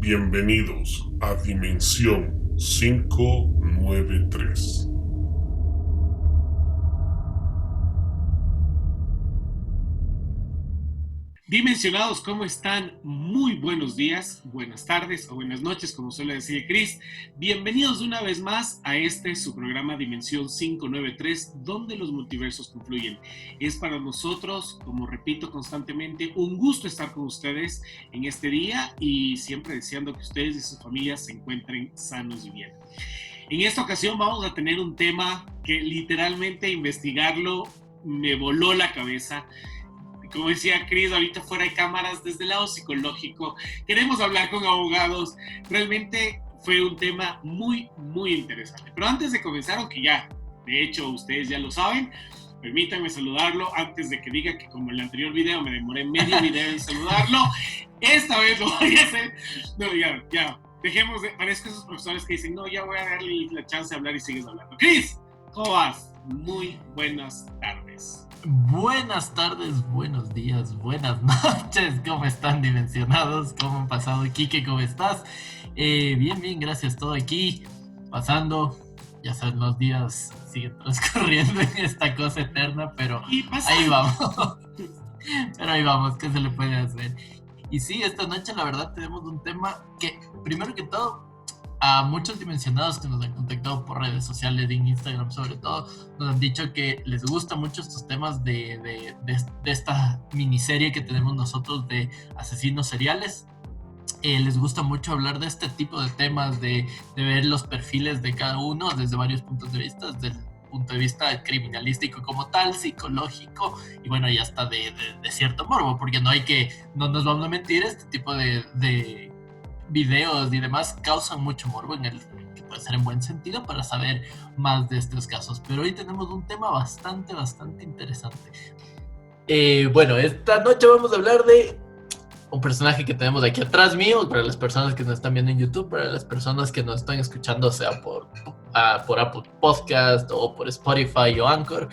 Bienvenidos a Dimensión 593. Dimensionados, ¿cómo están? Muy buenos días, buenas tardes o buenas noches, como suele decir Chris. Bienvenidos una vez más a su programa Dimensión 593, donde los multiversos confluyen. Es para nosotros, como repito constantemente, un gusto estar con ustedes en este día y siempre deseando que ustedes y sus familias se encuentren sanos y bien. En esta ocasión vamos a tener un tema que literalmente investigarlo me voló la cabeza. Como decía Chris, ahorita fuera de cámaras, desde el lado psicológico, queremos hablar con abogados. Realmente fue un tema muy, muy interesante. Pero antes de comenzar, aunque ya, de hecho, ustedes ya lo saben, permítanme saludarlo antes de que diga que como en el anterior video me demoré medio video en saludarlo. Esta vez lo voy a hacer. No, ya. Dejemos de... Parezco esos profesores que dicen, no, ya voy a darle la chance de hablar y sigues hablando. Chris, ¿cómo vas? Muy buenas tardes. Buenas tardes, buenos días, buenas noches. ¿Cómo están, dimensionados? ¿Cómo han pasado? Quique, ¿cómo estás? Bien, gracias. Todo aquí pasando. Ya saben, los días siguen transcurriendo en esta cosa eterna, pero ahí vamos. Pero ahí vamos, ¿qué se le puede hacer? Y sí, esta noche la verdad tenemos un tema que, primero que todo, a muchos dimensionados que nos han contactado por redes sociales, en Instagram sobre todo, nos han dicho que les gustan mucho estos temas de esta miniserie que tenemos nosotros de asesinos seriales. Les gusta mucho hablar de este tipo de temas, de ver los perfiles de cada uno desde varios puntos de vista, desde el punto de vista criminalístico como tal, psicológico, y bueno, y hasta de cierto morbo, porque no nos vamos a mentir, este tipo de videos y demás causan mucho morbo que puede ser en buen sentido para saber más de estos casos. Pero hoy tenemos un tema bastante interesante. Bueno, esta noche vamos a hablar de un personaje que tenemos aquí atrás mío, para las personas que nos están viendo en YouTube, para las personas que nos están escuchando, sea por Apple Podcast o por Spotify o Anchor.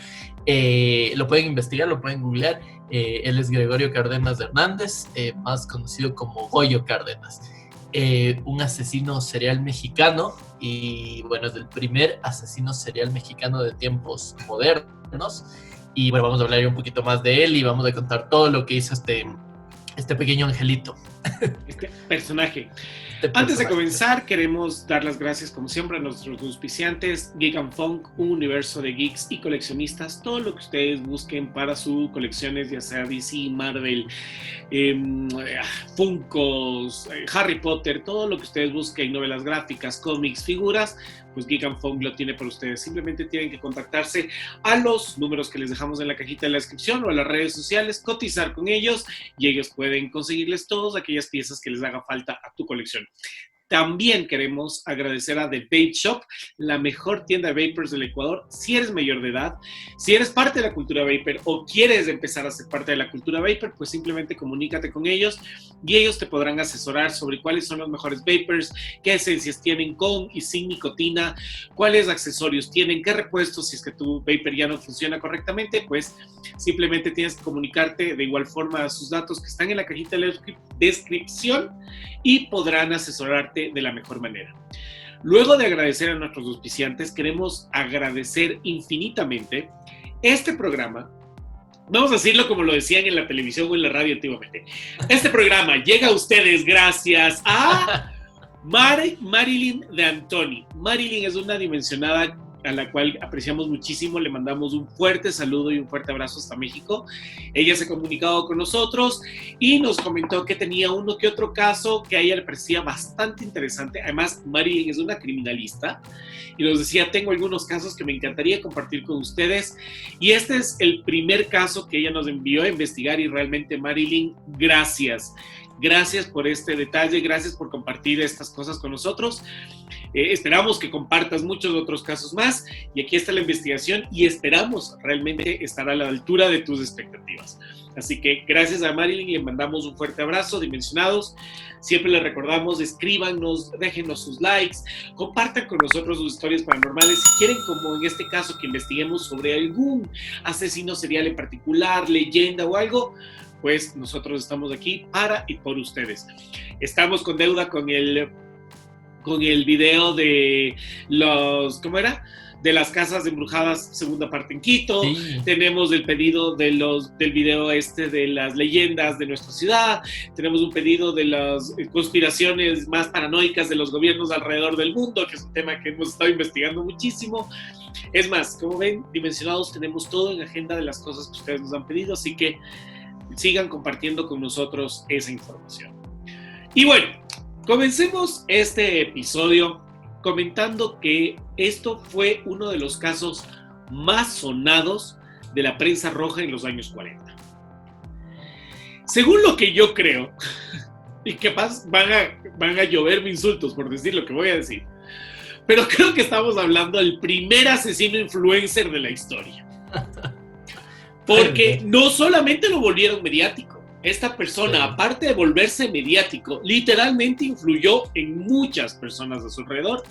Lo pueden investigar, lo pueden googlear. Él es Gregorio Cárdenas Hernández, más conocido como Goyo Cárdenas. Un asesino serial mexicano, y bueno, es el primer asesino serial mexicano de tiempos modernos. Y bueno, vamos a hablar un poquito más de él y vamos a contar todo lo que hizo este pequeño angelito. Este personaje. Antes de comenzar, queremos dar las gracias, como siempre, a nuestros auspiciantes, Geek & Funk, un universo de geeks y coleccionistas. Todo lo que ustedes busquen para sus colecciones, ya sea DC, Marvel, Funkos, Harry Potter, todo lo que ustedes busquen, novelas gráficas, cómics, figuras, pues Geek & Funk lo tiene para ustedes. Simplemente tienen que contactarse a los números que les dejamos en la cajita de la descripción o a las redes sociales, cotizar con ellos y ellos pueden conseguirles todas aquellas piezas que les haga falta a tu colección. También queremos agradecer a The Vape Shop, la mejor tienda de vapers del Ecuador. Si eres mayor de edad, si eres parte de la cultura vapor o quieres empezar a ser parte de la cultura vapor, pues simplemente comunícate con ellos y ellos te podrán asesorar sobre cuáles son los mejores vapers, qué esencias tienen con y sin nicotina, cuáles accesorios tienen, qué repuestos si es que tu vapor ya no funciona correctamente, pues simplemente tienes que comunicarte de igual forma a sus datos que están en la cajita de la descripción y podrán asesorarte de la mejor manera. Luego de agradecer a nuestros auspiciantes, queremos agradecer infinitamente este programa. Vamos a decirlo como lo decían en la televisión o en la radio antiguamente. Este programa llega a ustedes gracias a Marilyn de Antoni. Marilyn es una dimensionada a la cual apreciamos muchísimo, le mandamos un fuerte saludo y un fuerte abrazo hasta México. Ella se ha comunicado con nosotros y nos comentó que tenía uno que otro caso que a ella le parecía bastante interesante. Además, Marilyn es una criminalista y nos decía, tengo algunos casos que me encantaría compartir con ustedes, y este es el primer caso que ella nos envió a investigar. Y realmente, Marilyn, gracias por este detalle, gracias por compartir estas cosas con nosotros. Esperamos que compartas muchos otros casos más, y aquí está la investigación y esperamos realmente estar a la altura de tus expectativas. Así que gracias a Marilyn y le mandamos un fuerte abrazo, dimensionados. Siempre les recordamos, escríbanos, déjenos sus likes, compartan con nosotros sus historias paranormales. Si quieren, como en este caso, que investiguemos sobre algún asesino serial en particular, leyenda o algo, pues nosotros estamos aquí para y por ustedes. Estamos con deuda con el video de los, ¿cómo era? De las casas embrujadas, segunda parte en Quito. Sí. Tenemos el pedido del video de las leyendas de nuestra ciudad. Tenemos un pedido de las conspiraciones más paranoicas de los gobiernos alrededor del mundo, que es un tema que hemos estado investigando muchísimo. Es más, como ven, Dimensionados tenemos todo en la agenda de las cosas que ustedes nos han pedido, así que sigan compartiendo con nosotros esa información. Y bueno, comencemos este episodio comentando que esto fue uno de los casos más sonados de la prensa roja en los años 40. Según lo que yo creo, y capaz van a lloverme insultos por decir lo que voy a decir, pero creo que estamos hablando del primer asesino influencer de la historia. Porque no solamente lo volvieron mediático, esta persona, aparte de volverse mediático, literalmente influyó en muchas personas a su alrededor,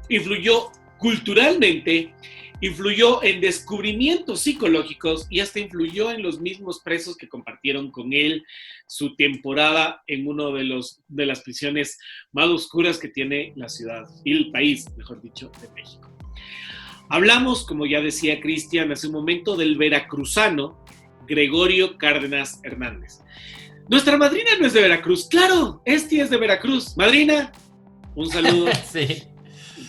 influyó culturalmente, influyó en descubrimientos psicológicos y hasta influyó en los mismos presos que compartieron con él su temporada en uno de las prisiones más oscuras que tiene la ciudad y el país, mejor dicho, de México. Hablamos, como ya decía Cristian hace un momento, del veracruzano Gregorio Cárdenas Hernández. Nuestra madrina no es de Veracruz. Claro, es de Veracruz. Madrina, un saludo. Sí.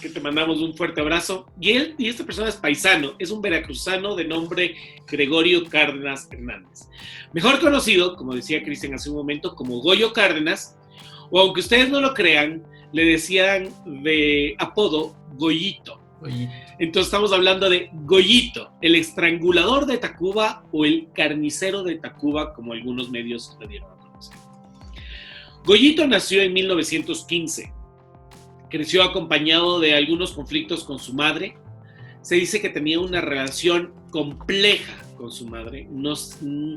Que te mandamos un fuerte abrazo. Y esta persona es paisano, es un veracruzano de nombre Gregorio Cárdenas Hernández. Mejor conocido, como decía Cristian hace un momento, como Goyo Cárdenas, o aunque ustedes no lo crean, le decían de apodo Goyito. Entonces estamos hablando de Goyito, el estrangulador de Tacuba o el carnicero de Tacuba, como algunos medios le dieron a conocer. Goyito nació en 1915. Creció acompañado de algunos conflictos con su madre. Se dice que tenía una relación compleja con su madre.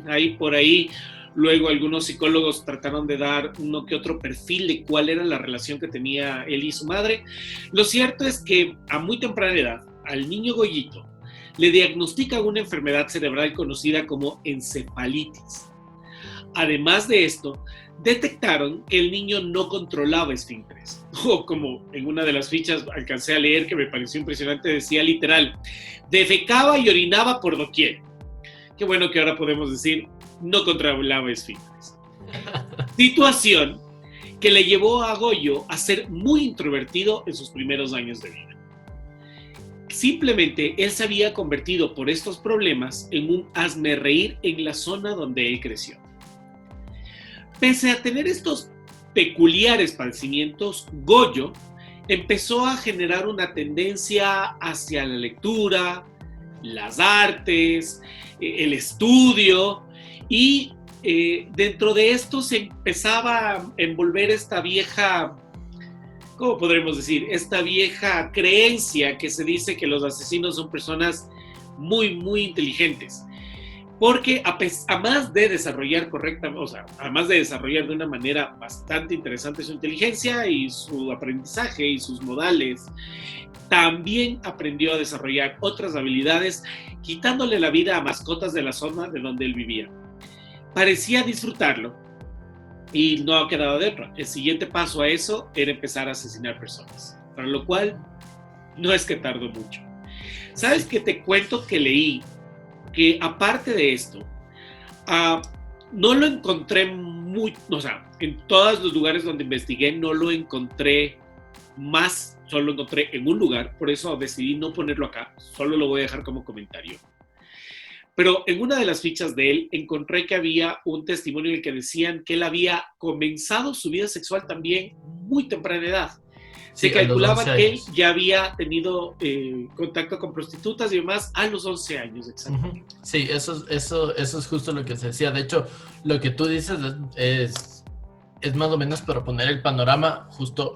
Ahí por ahí, luego algunos psicólogos trataron de dar uno que otro perfil de cuál era la relación que tenía él y su madre. Lo cierto es que a muy temprana edad, al niño Goyito le diagnostican una enfermedad cerebral conocida como encefalitis. Además de esto, detectaron que el niño no controlaba esfínteres, o como en una de las fichas alcancé a leer que me pareció impresionante, decía literal, defecaba y orinaba por doquier. Qué bueno que ahora podemos decir, no controlaba esfínteres. Situación que le llevó a Goyo a ser muy introvertido en sus primeros años de vida. Simplemente él se había convertido por estos problemas en un hazmerreír en la zona donde él creció. Pese a tener estos peculiares padecimientos, Goyo empezó a generar una tendencia hacia la lectura, las artes, el estudio, y dentro de esto se empezaba a envolver esta vieja, ¿cómo podremos decir? Esta vieja creencia que se dice que los asesinos son personas muy, muy inteligentes. Porque además de desarrollar además de desarrollar de una manera bastante interesante su inteligencia y su aprendizaje y sus modales, también aprendió a desarrollar otras habilidades, quitándole la vida a mascotas de la zona de donde él vivía. Parecía disfrutarlo y no ha quedado de otra. El siguiente paso a eso era empezar a asesinar personas, para lo cual no es que tardó mucho. ¿Sabes qué te cuento que leí? Que aparte de esto, no lo encontré en todos los lugares donde investigué no lo encontré más, solo lo encontré en un lugar, por eso decidí no ponerlo acá, solo lo voy a dejar como comentario. Pero en una de las fichas de él encontré que había un testimonio en el que decían que él había comenzado su vida sexual también muy temprana edad. Se calculaba que él ya había tenido contacto con prostitutas y demás a los 11 años, exactamente. Sí, eso es justo lo que se decía. De hecho, lo que tú dices es más o menos para poner el panorama. Justo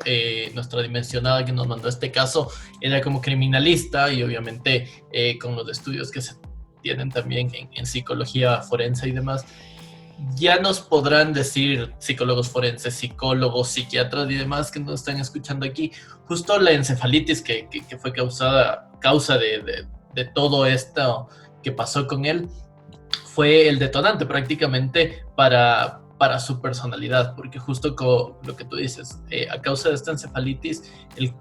nuestra dimensionada que nos mandó este caso era como criminalista y obviamente con los estudios que se tienen también en psicología forense y demás. Ya nos podrán decir psicólogos forenses, psicólogos, psiquiatras y demás que nos están escuchando aquí, justo la encefalitis que fue causa de todo esto que pasó con él, fue el detonante prácticamente para su personalidad, porque justo con lo que tú dices, a causa de esta encefalitis,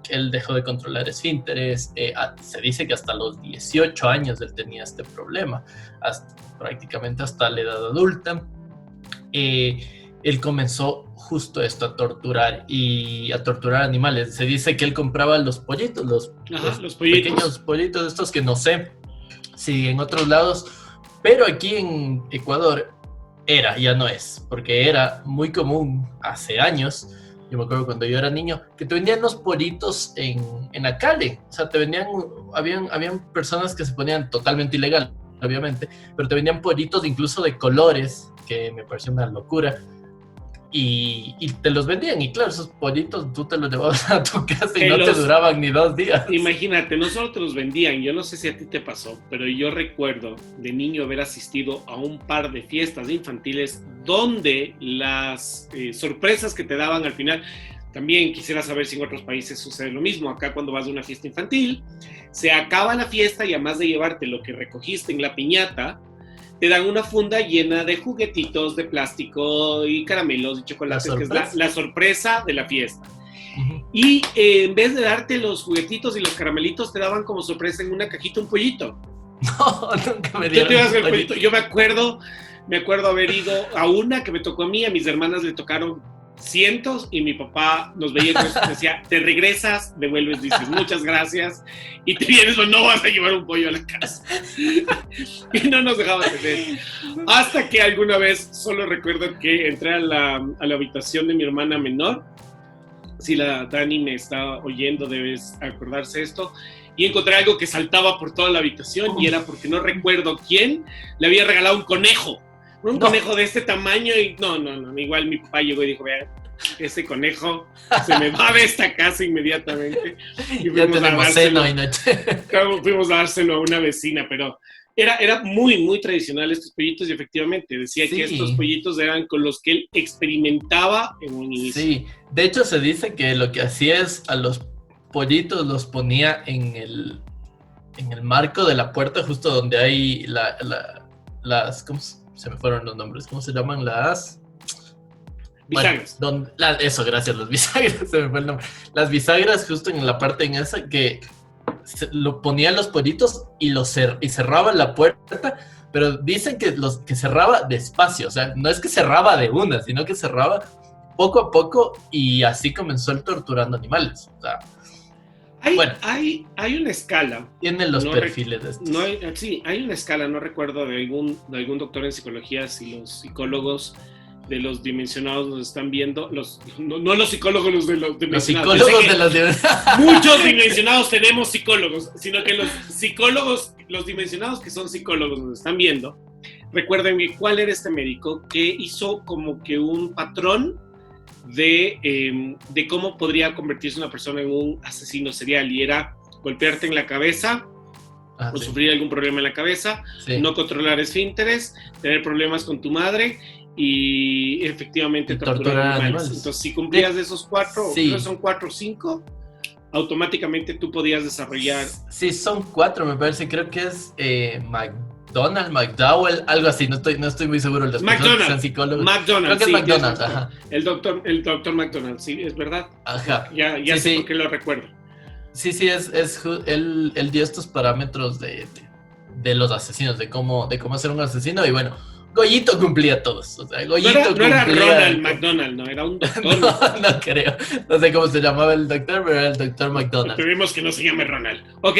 él dejó de controlar esfínteres, se dice que hasta los 18 años él tenía este problema, prácticamente hasta la edad adulta. Él comenzó justo esto, a torturar animales. Se dice que él compraba los pollitos, los pollitos. Pequeños pollitos estos que no sé si en otros lados, pero aquí en Ecuador ya no es, porque era muy común hace años. Yo me acuerdo cuando yo era niño, que te vendían los pollitos en la calle. O sea, habían personas que se ponían totalmente ilegal, obviamente, pero te vendían pollitos incluso de colores, que me pareció una locura. Y te los vendían, y claro, esos pollitos tú te los llevabas a tu casa y no te duraban ni 2 días. Imagínate, no solo te los vendían, yo no sé si a ti te pasó, pero yo recuerdo de niño haber asistido a un par de fiestas infantiles donde las sorpresas que te daban al final, también quisiera saber si en otros países sucede lo mismo. Acá cuando vas a una fiesta infantil, se acaba la fiesta y además de llevarte lo que recogiste en la piñata, te dan una funda llena de juguetitos de plástico y caramelos y chocolates, que es la sorpresa de la fiesta. Uh-huh. Y en vez de darte los juguetitos y los caramelitos, te daban como sorpresa en una cajita un pollito. No, nunca me dieron el pollito. Yo me acuerdo haber ido a una que me tocó a mí, a mis hermanas le tocaron cientos, y mi papá nos veía y decía, te regresas, devuelves, dices muchas gracias y te vienes, o no vas a llevar un pollo a la casa. Y no nos dejaba tener, hasta que alguna vez, solo recuerdo que entré a la habitación de mi hermana menor. Si la Dani me está oyendo, debes acordarse esto, y encontré algo que saltaba por toda la habitación, y era porque no recuerdo quién le había regalado un conejo conejo de este tamaño, y no, igual mi papá llegó y dijo, vea, ese conejo se me va de esta casa inmediatamente. Y fuimos a dárselo a una vecina, pero era muy, muy tradicional estos pollitos, y efectivamente decía que estos pollitos eran con los que él experimentaba en un inicio. Sí, de hecho se dice que lo que hacía es a los pollitos los ponía en el marco de la puerta, justo donde hay las ¿cómo se me fueron los nombres? ¿Cómo se llaman? Las bisagras. Bueno, eso, gracias, las bisagras, se me fue el nombre. Las bisagras, justo en la parte en esa, que lo ponían los pollitos y cerraban la puerta, pero dicen que cerraba despacio, o sea, no es que cerraba de una, sino que cerraba poco a poco, y así comenzó el torturando animales. O sea, hay una escala. Tienen los perfiles de estos. Sí, hay una escala, no recuerdo de algún doctor en psicología, si los psicólogos de los dimensionados nos están viendo, no los psicólogos, los de los dimensionados. Los psicólogos de los dimensionados. Muchos dimensionados tenemos psicólogos, sino que los psicólogos, los dimensionados que son psicólogos nos están viendo. Recuerden cuál era este médico que hizo como que un patrón de cómo podría convertirse una persona en un asesino serial, y era golpearte en la cabeza o sufrir algún problema en la cabeza, no controlar esfínteres, tener problemas con tu madre y efectivamente torturar animales. Entonces, si cumplías de esos 4, creo que son 4 o 5, automáticamente tú podías desarrollar. Sí, son 4, me parece, creo que es McDowell, algo así, no estoy muy seguro. Los McDonald's, son psicólogos. McDonald's, creo que es McDonald's, ajá. El doctor McDonald's, sí, es verdad. Ajá. Ya sí, sé por qué lo recuerdo. Sí, él dio estos parámetros de los asesinos, de cómo ser un asesino, y bueno, Goyito cumplía todos. O sea, Goyito no era Ronald McDonald, no, era un doctor. no creo. No sé cómo se llamaba el doctor, pero era el doctor McDonald. Esperemos que no se llame Ronald. Ok.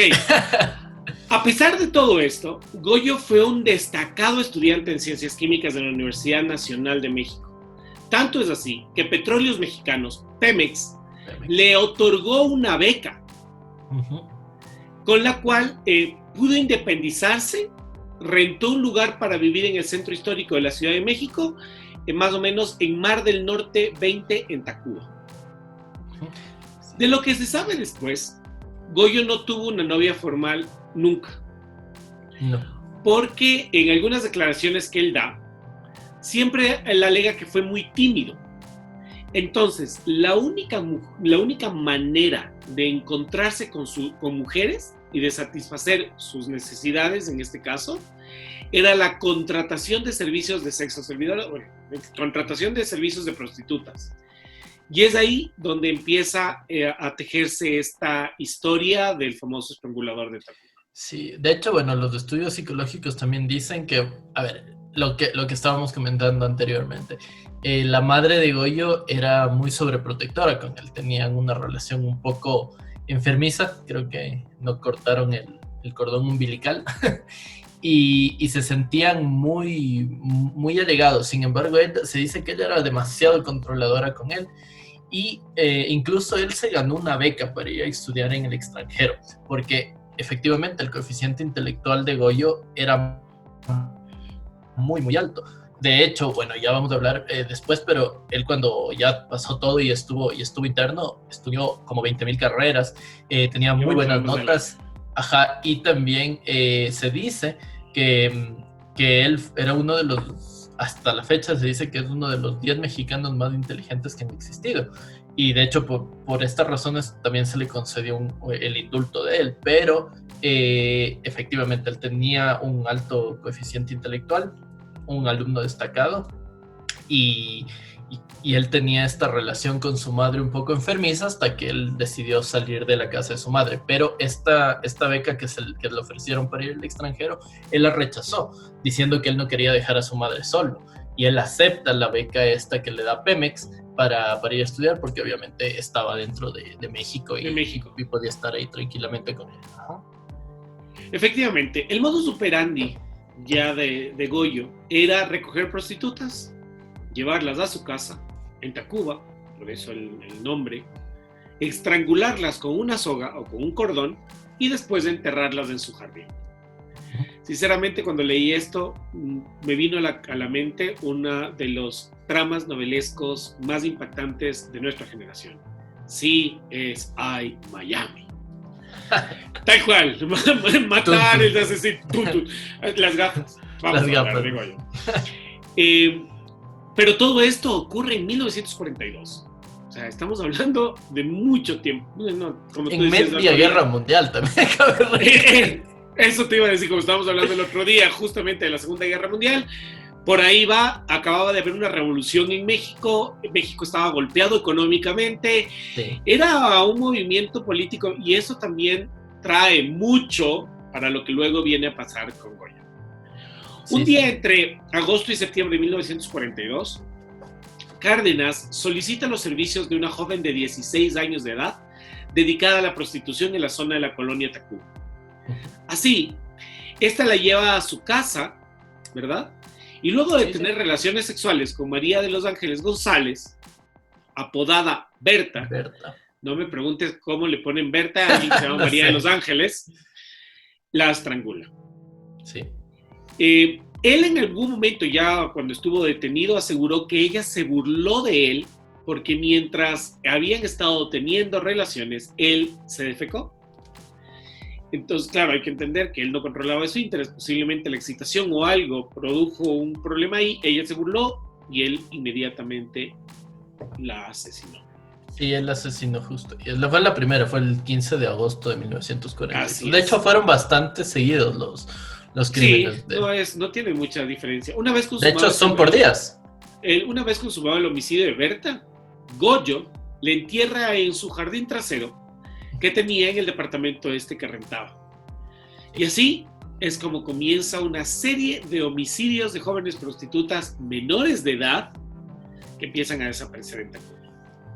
A pesar de todo esto, Goyo fue un destacado estudiante en Ciencias Químicas de la Universidad Nacional de México. Tanto es así que Petróleos Mexicanos, Pemex, le otorgó una beca, con la cual pudo independizarse, rentó un lugar para vivir en el centro histórico de la Ciudad de México, más o menos en Mar del Norte 20, en Tacuba. De lo que se sabe después, Goyo no tuvo una novia formal nunca. No. Porque en algunas declaraciones que él da, siempre él alega que fue muy tímido. Entonces, la única manera de encontrarse con mujeres y de satisfacer sus necesidades, en este caso, era la contratación de servicios de sexo servidor, bueno, contratación de servicios de prostitutas. Y es ahí donde empieza a tejerse esta historia del famoso estrangulador de Tacuba. Sí, de hecho, bueno, los estudios psicológicos también dicen que, a ver, lo que estábamos comentando anteriormente, la madre de Goyo era muy sobreprotectora con él, tenían una relación un poco enfermiza, creo que no cortaron el cordón umbilical y se sentían muy allegados. Sin embargo, se dice que ella era demasiado controladora con él y incluso él se ganó una beca para ir a estudiar en el extranjero, porque efectivamente el coeficiente intelectual de Goyo era muy alto. De hecho, bueno, ya vamos a hablar después, pero él cuando ya pasó todo y estuvo interno, estudió como 20.000 carreras, tenía muy buenas notas, ajá, y también se dice que él era uno de los, hasta la fecha se dice que es uno de los 10 mexicanos más inteligentes que han existido. Y de hecho, por estas razones también se le concedió el indulto de él, pero efectivamente él tenía un alto coeficiente intelectual, un alumno destacado, y él tenía esta relación con su madre un poco enfermiza hasta que él decidió salir de la casa de su madre. Pero esta beca que le ofrecieron para ir al extranjero, él la rechazó, diciendo que él no quería dejar a su madre solo. Y él acepta la beca esta que le da Pemex para ir a estudiar, porque obviamente estaba dentro de México y podía estar ahí tranquilamente con él. Ajá. Efectivamente, el modus operandi ya de Goyo era recoger prostitutas, llevarlas a su casa en Tacuba, por eso el nombre, estrangularlas con una soga o con un cordón y después enterrarlas en su jardín. Sinceramente, cuando leí esto, me vino a la mente una de los tramas novelescos más impactantes de nuestra generación. CSI Miami. Tal cual, matar el asesino. Las gafas. Vamos las a gafas. hablar, pero todo esto ocurre en 1942. O sea, estamos hablando de mucho tiempo. No, como en media guerra mundial también. Eso te iba a decir, como estábamos hablando el otro día, justamente de la Segunda Guerra Mundial. Por ahí acababa de haber una revolución en México. México estaba golpeado económicamente. Sí. Era un movimiento político y eso también trae mucho para lo que luego viene a pasar con Goya. Sí, un día entre agosto y septiembre de 1942, Cárdenas solicita los servicios de una joven de 16 años de edad dedicada a la prostitución en la zona de la colonia Tacuba. Así, esta la lleva a su casa, ¿verdad? Y luego de tener relaciones sexuales con María de los Ángeles González, apodada Berta, no me preguntes cómo le ponen Berta a alguien que se llama María de los Ángeles, la estrangula. Sí. Él en algún momento, ya cuando estuvo detenido, aseguró que ella se burló de él porque mientras habían estado teniendo relaciones, él se defecó. Entonces, claro, hay que entender que él no controlaba su interés, posiblemente la excitación o algo produjo un problema ahí, ella se burló y él inmediatamente la asesinó. Sí, él la asesinó justo. Y fue la primera, fue el 15 de agosto de 1940. De hecho, fueron bastante seguidos los crímenes. Sí, no tiene mucha diferencia. Una vez de hecho, son por días. Una vez consumado el homicidio de Berta, Goyo le entierra en su jardín trasero que tenía en el departamento que rentaba. Y así es como comienza una serie de homicidios de jóvenes prostitutas menores de edad que empiezan a desaparecer en Tacuba.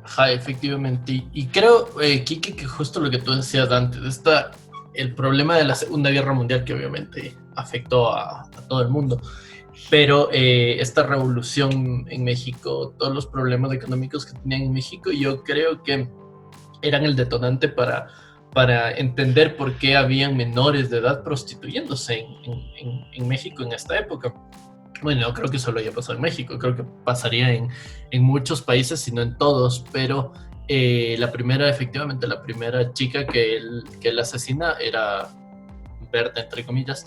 Ajá, efectivamente. Y creo, Kike, que justo lo que tú decías antes, el problema de la Segunda Guerra Mundial, que obviamente afectó a todo el mundo, pero esta revolución en México, todos los problemas económicos que tenían en México, yo creo que eran el detonante para entender por qué habían menores de edad prostituyéndose en México en esta época. Bueno, no creo que solo haya pasado en México, creo que pasaría en muchos países, si no en todos, pero la primera chica que él asesina era Berta, entre comillas,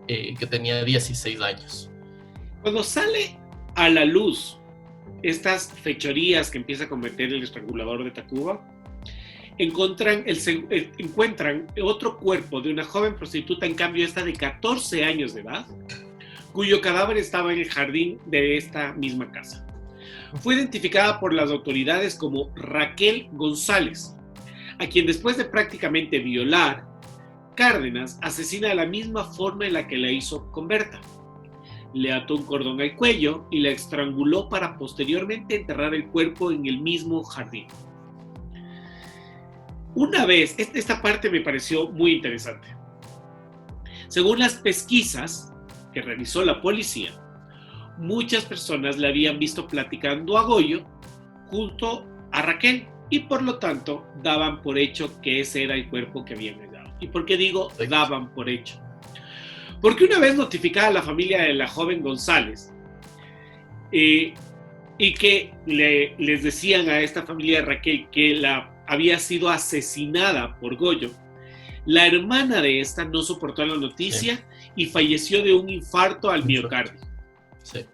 que tenía 16 años. Cuando sale a la luz estas fechorías que empieza a cometer el estrangulador de Tacuba, encuentran otro cuerpo de una joven prostituta, en cambio esta de 14 años de edad, cuyo cadáver estaba en el jardín de esta misma casa. Fue identificada por las autoridades como Raquel González, a quien después de prácticamente violar, Cárdenas asesina de la misma forma en la que la hizo con Berta. Le ató un cordón al cuello y la estranguló para posteriormente enterrar el cuerpo en el mismo jardín. Una vez, esta parte me pareció muy interesante. Según las pesquisas que realizó la policía, muchas personas le habían visto platicando a Goyo junto a Raquel y por lo tanto daban por hecho que ese era el cuerpo que habían hallado. ¿Y por qué digo daban por hecho? Porque una vez notificada a la familia de la joven González y que les decían a esta familia de Raquel que había sido asesinada por Goyo, la hermana de esta no soportó la noticia y falleció de un infarto al miocardio. Sí.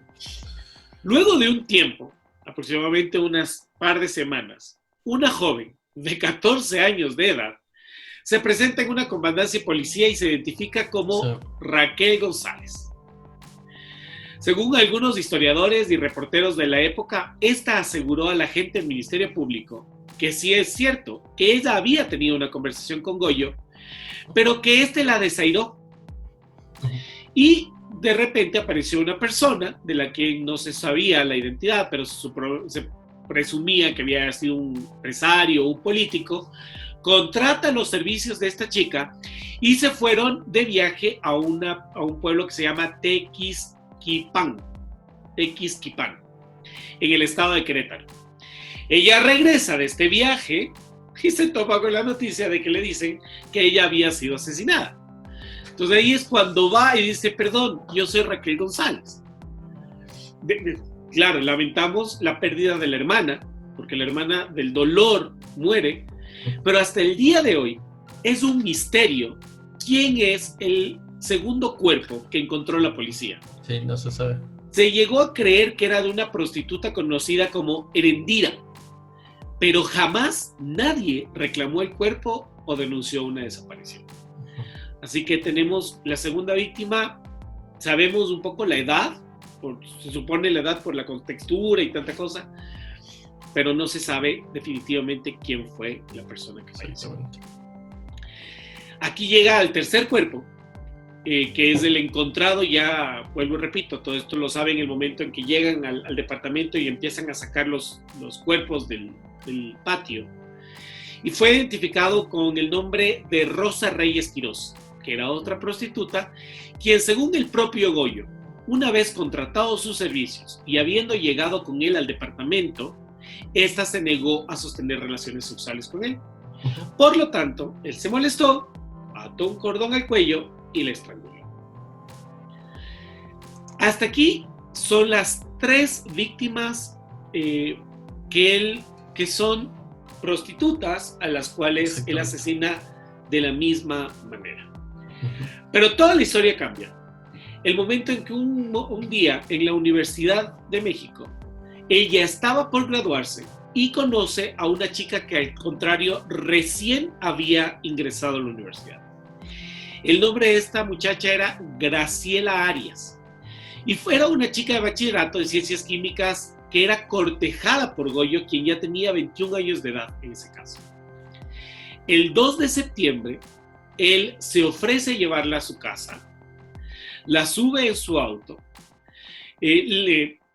Luego de un tiempo, aproximadamente unas par de semanas, una joven de 14 años de edad se presenta en una comandancia de policía y se identifica como Raquel González. Según algunos historiadores y reporteros de la época, esta aseguró a la agente del Ministerio Público que sí es cierto que ella había tenido una conversación con Goyo, pero que éste la desairó. Y de repente apareció una persona de la que no se sabía la identidad, pero se presumía que había sido un empresario o un político, contrata los servicios de esta chica y se fueron de viaje a un pueblo que se llama Tequisquipan, en el estado de Querétaro. Ella regresa de este viaje y se topa con la noticia de que le dicen que ella había sido asesinada. Entonces ahí es cuando va y dice, perdón, yo soy Raquel González. Claro, lamentamos la pérdida de la hermana, porque la hermana del dolor muere, pero hasta el día de hoy es un misterio quién es el segundo cuerpo que encontró la policía. Sí, no se sabe. Se llegó a creer que era de una prostituta conocida como Erendira, pero jamás nadie reclamó el cuerpo o denunció una desaparición. Así que tenemos la segunda víctima, sabemos un poco la edad, se supone la edad por la contextura y tanta cosa, pero no se sabe definitivamente quién fue la persona que falleció. Aquí llega al tercer cuerpo, que es el encontrado, ya vuelvo y repito, todo esto lo saben en el momento en que llegan al departamento y empiezan a sacar los cuerpos del patio. Y fue identificado con el nombre de Rosa Reyes Quirós, que era otra prostituta, quien según el propio Goyo, una vez contratado sus servicios y habiendo llegado con él al departamento, esta se negó a sostener relaciones sexuales con él. Por lo tanto, él se molestó, ató un cordón al cuello y la estranguló. Hasta aquí son las tres víctimas que son prostitutas a las cuales él asesina de la misma manera. Pero toda la historia cambia. El momento en que un día en la Universidad de México, ella estaba por graduarse y conoce a una chica que al contrario recién había ingresado a la universidad. El nombre de esta muchacha era Graciela Arias y era una chica de bachillerato de ciencias químicas que era cortejada por Goyo, quien ya tenía 21 años de edad en ese caso. El 2 de septiembre, él se ofrece llevarla a su casa, la sube en su auto,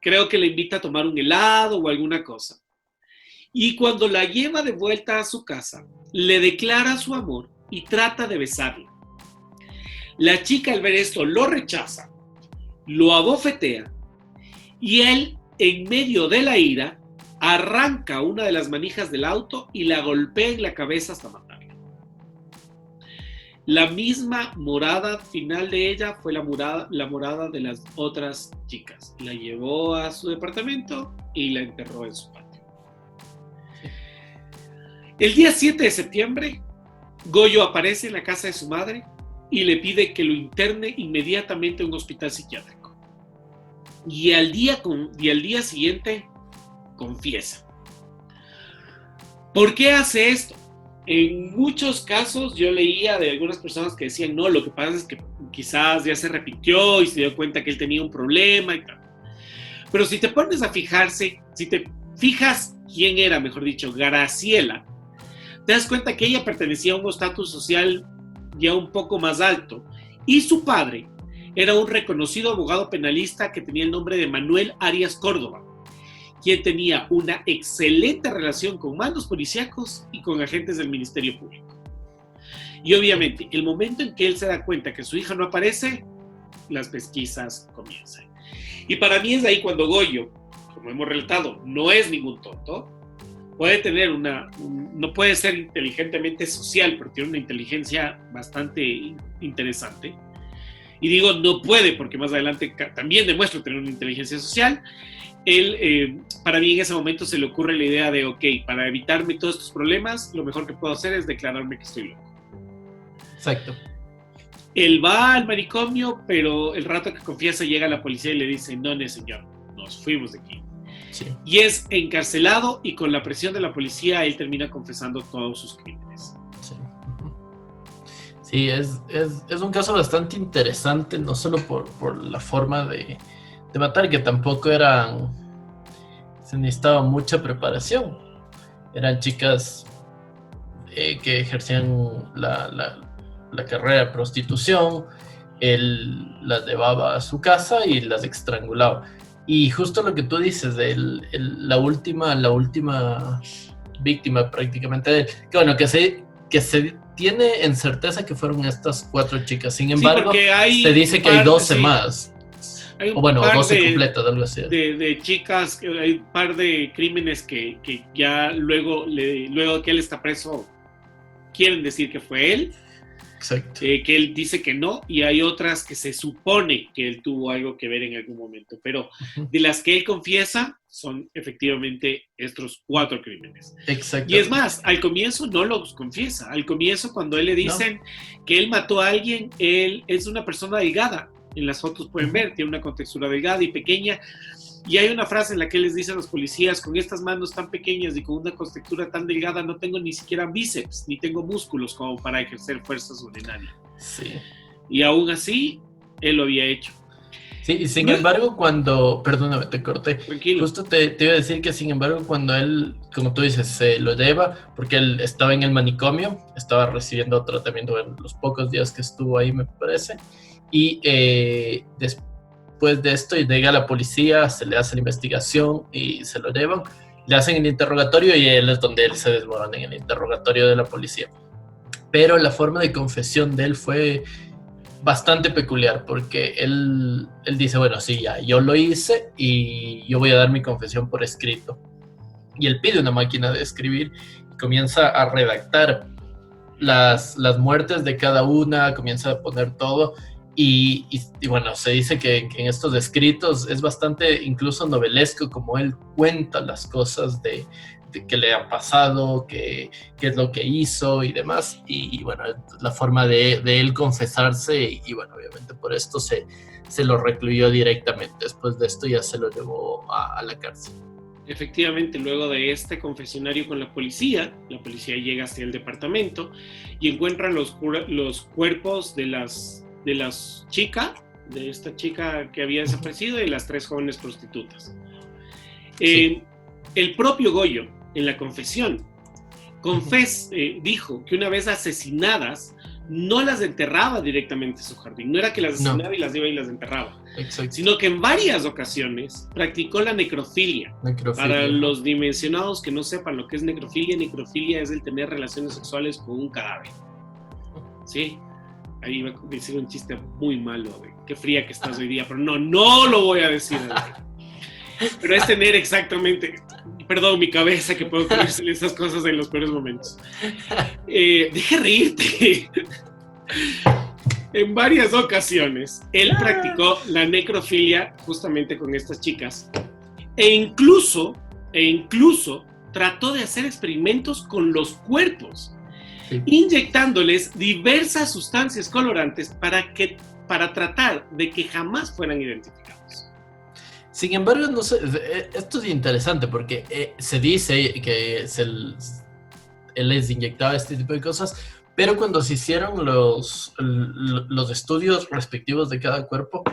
creo que le invita a tomar un helado o alguna cosa. Y cuando la lleva de vuelta a su casa, le declara su amor y trata de besarla. La chica al ver esto lo rechaza, lo abofetea y él, en medio de la ira, arranca una de las manijas del auto y la golpea en la cabeza hasta matarla. La misma morada final de ella fue la morada de las otras chicas. La llevó a su departamento y la enterró en su patio. El día 7 de septiembre, Goyo aparece en la casa de su madre y le pide que lo interne inmediatamente a un hospital psiquiátrico. Y al día siguiente, confiesa. ¿Por qué hace esto? En muchos casos yo leía de algunas personas que decían, no, lo que pasa es que quizás ya se repitió y se dio cuenta que él tenía un problema y tal. Pero si te pones a fijarse, si te fijas quién era, mejor dicho, Graciela, te das cuenta que ella pertenecía a un estatus social ya un poco más alto y su padre era un reconocido abogado penalista que tenía el nombre de Manuel Arias Córdoba, quien tenía una excelente relación con mandos policíacos y con agentes del Ministerio Público. Y obviamente, el momento en que él se da cuenta que su hija no aparece, las pesquisas comienzan. Y para mí es ahí cuando Goyo, como hemos relatado, no es ningún tonto, puede tener no puede ser inteligentemente social, pero tiene una inteligencia bastante interesante. Y digo no puede, porque más adelante también demuestra tener una inteligencia social. Él, para mí en ese momento se le ocurre la idea de, ok, para evitarme todos estos problemas, lo mejor que puedo hacer es declararme que estoy loco. Exacto. Él va al manicomio, pero el rato que confiesa llega la policía y le dice, no, señor, nos fuimos de aquí. Sí. Y es encarcelado y con la presión de la policía él termina confesando todos sus crímenes. Sí, es un caso bastante interesante, no solo por la forma de matar, que tampoco se necesitaba mucha preparación. Eran chicas que ejercían la carrera de prostitución, él las llevaba a su casa y las estrangulaba. Y justo lo que tú dices, la última víctima prácticamente de él, que bueno, que se tiene en certeza que fueron estas 4 chicas. Sin embargo, se dice que hay 12 más. Hay o bueno, 12 completas, algo así. De chicas, hay un par de crímenes que ya luego que él está preso, quieren decir que fue él. Exacto. Que él dice que no, y hay otras que se supone que él tuvo algo que ver en algún momento, pero de las que él confiesa son efectivamente estos 4 crímenes. Exacto. Y es más, al comienzo no los confiesa. Al comienzo, cuando él le dicen que él mató a alguien, él es una persona delgada. En las fotos pueden ver, tiene una contextura delgada y pequeña. Y hay una frase en la que les dice a los policías, con estas manos tan pequeñas y con una contextura tan delgada, no tengo ni siquiera bíceps, ni tengo músculos como para ejercer fuerza sobre nadie. Sí. Y aún así, él lo había hecho. Sí, y sin embargo, perdóname, te corté. Tranquilo. Justo te iba a decir que sin embargo, cuando él, como tú dices, se lo lleva, porque él estaba en el manicomio, estaba recibiendo tratamiento en los pocos días que estuvo ahí, me parece, y después de esto llega la policía, se le hace la investigación y se lo llevan, le hacen el interrogatorio y él es donde él se desmorona en el interrogatorio de la policía. Pero la forma de confesión de él fue bastante peculiar, porque él dice, bueno, sí, ya, yo lo hice y yo voy a dar mi confesión por escrito. Y él pide una máquina de escribir y comienza a redactar las muertes de cada una, comienza a poner todo. Y bueno, se dice que en estos escritos es bastante incluso novelesco, como él cuenta las cosas de que le han pasado, qué es lo que hizo y demás. Y bueno, la forma de él confesarse, y bueno, obviamente por esto se lo recluyó directamente. Después de esto ya se lo llevó a la cárcel. Efectivamente, luego de este confesionario con la policía llega hacia el departamento y encuentran los cuerpos de esta chica que había desaparecido y las 3 jóvenes prostitutas. Sí. El propio Goyo, en la confesión, dijo que una vez asesinadas, no las enterraba directamente en su jardín. No era que las asesinaba y las iba y las enterraba. Exacto. Sino que en varias ocasiones practicó la necrofilia. Para los dimensionados que no sepan lo que es necrofilia es el tener relaciones sexuales con un cadáver. ¿Sí? Ahí iba a decir un chiste muy malo de qué fría que estás hoy día, pero no lo voy a decir. Pero es tener exactamente, perdón, mi cabeza que puede ocurrirse esas cosas en los peores momentos. Deja reírte. En varias ocasiones, él practicó la necrofilia justamente con estas chicas e incluso trató de hacer experimentos con los cuerpos, inyectándoles diversas sustancias colorantes para tratar de que jamás fueran identificados. Sin embargo, no sé, esto es interesante porque se dice que él les inyectaba este tipo de cosas, pero cuando se hicieron los estudios respectivos de cada cuerpo,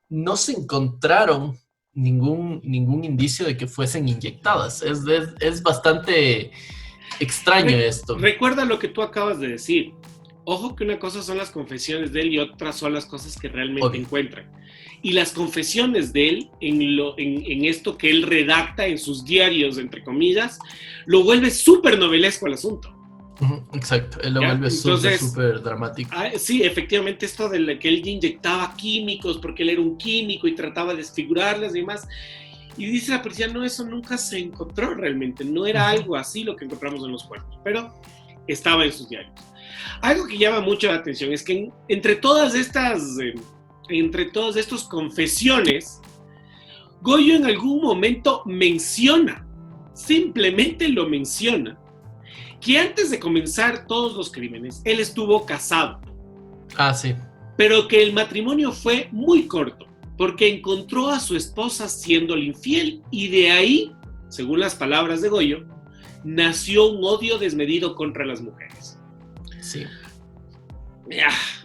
no se encontraron ningún indicio de que fuesen inyectadas. Es bastante extraño esto. Recuerda lo que tú acabas de decir. Ojo que una cosa son las confesiones de él y otra son las cosas que realmente encuentran. Y las confesiones de él, en esto que él redacta en sus diarios, entre comillas, lo vuelve súper novelesco el asunto. Exacto, él lo vuelve súper dramático. Sí, efectivamente, esto de que él inyectaba químicos porque él era un químico y trataba de desfigurarlas y demás. Y dice la policía, no, eso nunca se encontró realmente, no era algo así lo que encontramos en los cuerpos, pero estaba en sus diarios. Algo que llama mucho la atención es que entre todas estas confesiones, Goyo en algún momento menciona, simplemente lo menciona, que antes de comenzar todos los crímenes, él estuvo casado. Sí. Pero que el matrimonio fue muy corto, porque encontró a su esposa siéndole infiel y de ahí, según las palabras de Goyo, nació un odio desmedido contra las mujeres. Sí.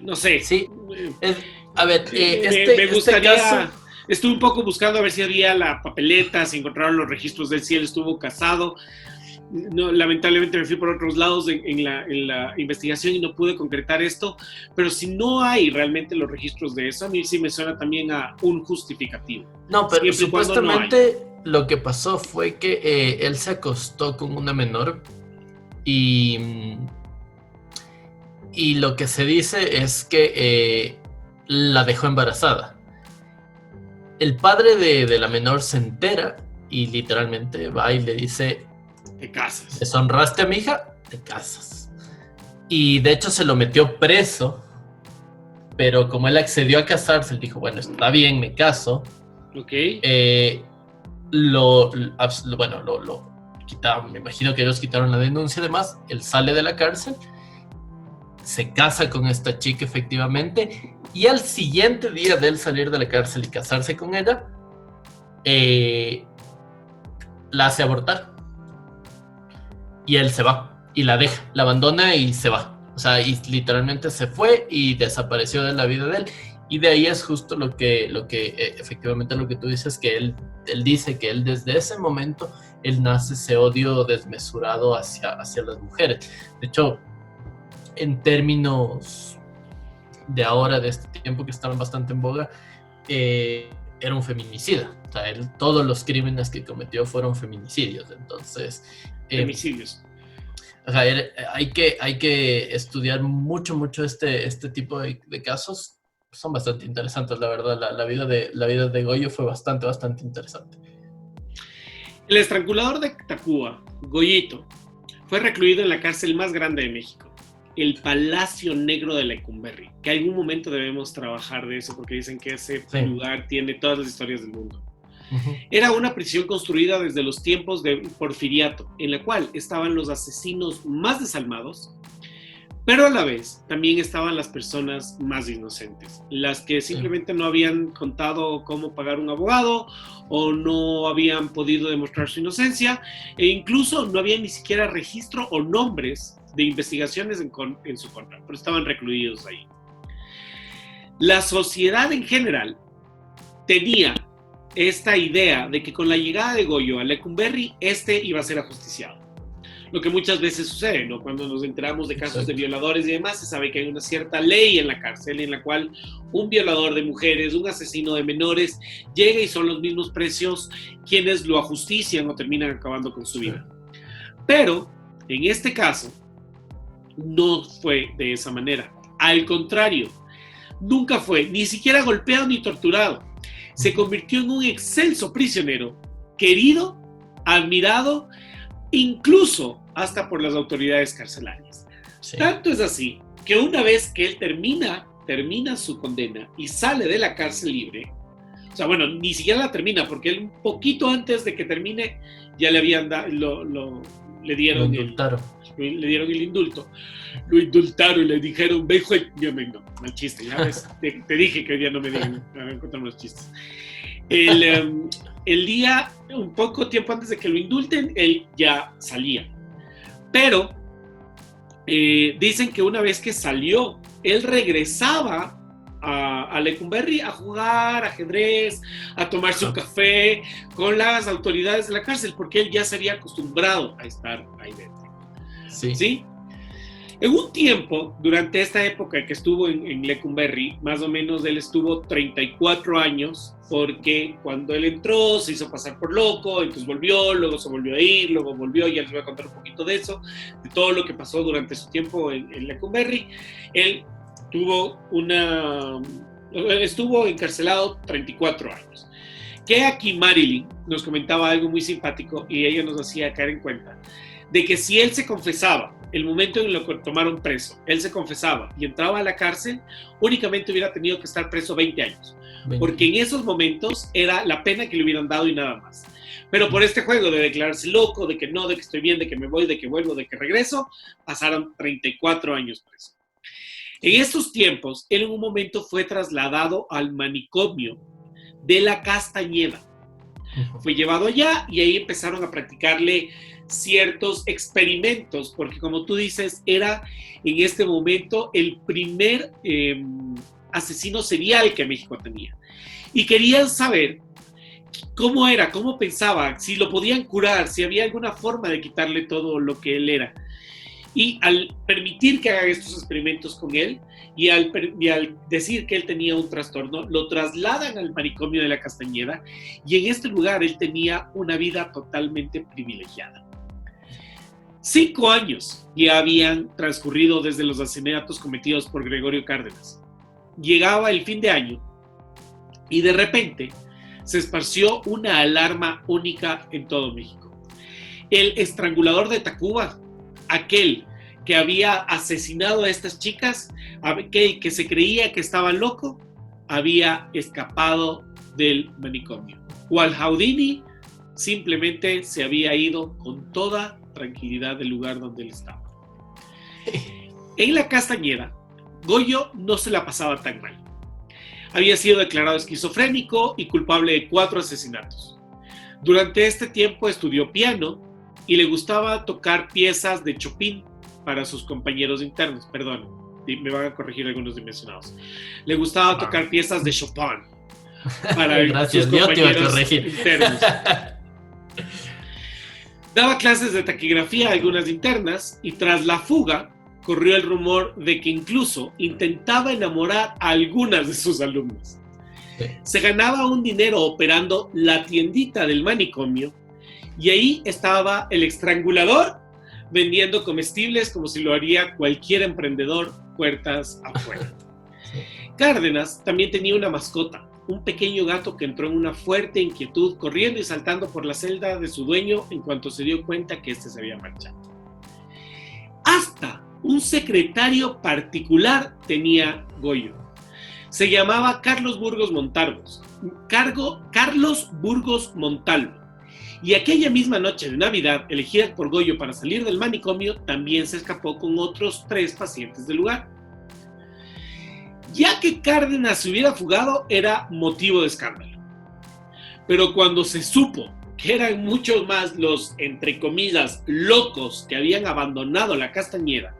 No sé. Sí. A ver, me gustaría... caso... Estuve un poco buscando a ver si había la papeleta, si encontraron los registros de él, si él estuvo casado. No, lamentablemente me fui por otros lados en la investigación y no pude concretar esto, pero si no hay realmente los registros de eso, a mí sí me suena también a un justificativo. No, pero supuestamente lo que pasó fue que él se acostó con una menor y lo que se dice es que la dejó embarazada. El padre de la menor se entera y literalmente va y le dice: te casas. Deshonraste a mi hija, te casas. Y de hecho se lo metió preso, pero como él accedió a casarse, él dijo, bueno, está bien, me caso. Ok. Lo quitaron, me imagino que ellos quitaron la denuncia. Además, él sale de la cárcel, se casa con esta chica efectivamente, y al siguiente día de él salir de la cárcel y casarse con ella, la hace abortar. Y él se va, y la deja, la abandona y se va. O sea, y literalmente se fue y desapareció de la vida de él. Y de ahí es justo lo que efectivamente lo que tú dices, que él dice que él desde ese momento, él nace ese odio desmesurado hacia las mujeres. De hecho, en términos de ahora, de este tiempo que estaban bastante en boga, era un feminicida. O sea, todos los crímenes que cometió fueron feminicidios. Entonces... femicidios. O sea, hay que estudiar mucho este tipo de casos. Son bastante interesantes, la verdad. La vida de Goyo fue bastante interesante. El estrangulador de Tacuba, Goyito, fue recluido en la cárcel más grande de México, el Palacio Negro de Lecumberri, que algún momento debemos trabajar de eso, porque dicen que ese lugar tiene todas las historias del mundo. Era una prisión construida desde los tiempos de Porfiriato, en la cual estaban los asesinos más desalmados, pero a la vez también estaban las personas más inocentes, las que simplemente no habían contado cómo pagar un abogado o no habían podido demostrar su inocencia, e incluso no había ni siquiera registro o nombres de investigaciones en su contra, pero estaban recluidos ahí. La sociedad en general tenía esta idea de que con la llegada de Goyo a Lecumberri, iba a ser ajusticiado. Lo que muchas veces sucede, ¿no? Cuando nos enteramos de casos de violadores y demás, se sabe que hay una cierta ley en la cárcel en la cual un violador de mujeres, un asesino de menores, llega y son los mismos precios quienes lo ajustician o terminan acabando con su vida. Pero, en este caso, no fue de esa manera. Al contrario, nunca fue ni siquiera golpeado ni torturado. Se convirtió en un excelso prisionero, querido, admirado, incluso hasta por las autoridades carcelarias. Sí. Tanto es así que una vez que él termina su condena y sale de la cárcel libre, o sea, bueno, ni siquiera la termina, porque él un poquito antes de que termine ya le habían le dieron el indulto. Lo indultaron y le dijeron, ve, no, mal chiste, ya ves, te dije que hoy día no me digan, me van a contar unos chistes. El día, un poco tiempo antes de que lo indulten, él ya salía. Pero Dicen que una vez que salió, él regresaba a Lecumberri a jugar ajedrez, a tomarse un café con las autoridades de la cárcel, porque él ya se había acostumbrado a estar ahí dentro. Sí. ¿Sí? En un tiempo, durante esta época que estuvo en Lecumberri, más o menos él estuvo 34 años, porque cuando él entró se hizo pasar por loco, entonces volvió, luego se volvió a ir, luego volvió, ya les voy a contar un poquito de eso, de todo lo que pasó durante su tiempo en Lecumberri. Él estuvo encarcelado 34 años. Que aquí Marilyn nos comentaba algo muy simpático y ella nos hacía caer en cuenta de que si él se confesaba, el momento en el que lo tomaron preso, él se confesaba y entraba a la cárcel, únicamente hubiera tenido que estar preso 20 años. 20. Porque en esos momentos era la pena que le hubieran dado y nada más. Pero por este juego de declararse loco, de que no, de que estoy bien, de que me voy, de que vuelvo, de que regreso, pasaron 34 años preso. En estos tiempos, él en un momento fue trasladado al manicomio de la Castañeda. Fue llevado allá y ahí empezaron a practicarle ciertos experimentos, porque como tú dices, era en este momento el primer asesino serial que México tenía. Y querían saber cómo era, cómo pensaba, si lo podían curar, si había alguna forma de quitarle todo lo que él era. Y al permitir que haga estos experimentos con él y al decir que él tenía un trastorno, lo trasladan al manicomio de la Castañeda y en este lugar él tenía una vida totalmente privilegiada. 5 años ya habían transcurrido desde los asesinatos cometidos por Gregorio Cárdenas. Llegaba el fin de año y de repente se esparció una alarma única en todo México. El estrangulador de Tacuba, aquel que había asesinado a estas chicas, aquel que se creía que estaba loco, había escapado del manicomio. Wal Houdini simplemente se había ido con toda tranquilidad del lugar donde él estaba. En la Castañeda, Goyo no se la pasaba tan mal. Había sido declarado esquizofrénico y culpable de 4 asesinatos. Durante este tiempo estudió piano y le gustaba tocar piezas de Chopin para sus compañeros internos. Perdón, me van a corregir algunos dimensionados. Le gustaba tocar piezas de Chopin para Gracias, sus compañeros internos. Daba clases de taquigrafía a algunas internas y tras la fuga corrió el rumor de que incluso intentaba enamorar a algunas de sus alumnas. Sí. Se ganaba un dinero operando la tiendita del manicomio y ahí estaba el estrangulador vendiendo comestibles como si lo haría cualquier emprendedor puertas afuera. Sí. Cárdenas también tenía una mascota, un pequeño gato que entró en una fuerte inquietud corriendo y saltando por la celda de su dueño en cuanto se dio cuenta que éste se había marchado. Hasta un secretario particular tenía Goyo. Se llamaba Carlos Burgos Montalvo. Y aquella misma noche de Navidad, elegida por Goyo para salir del manicomio, también se escapó con otros 3 pacientes del lugar. Ya que Cárdenas se hubiera fugado, era motivo de escándalo. Pero cuando se supo que eran muchos más los, entre comillas, locos que habían abandonado la Castañeda,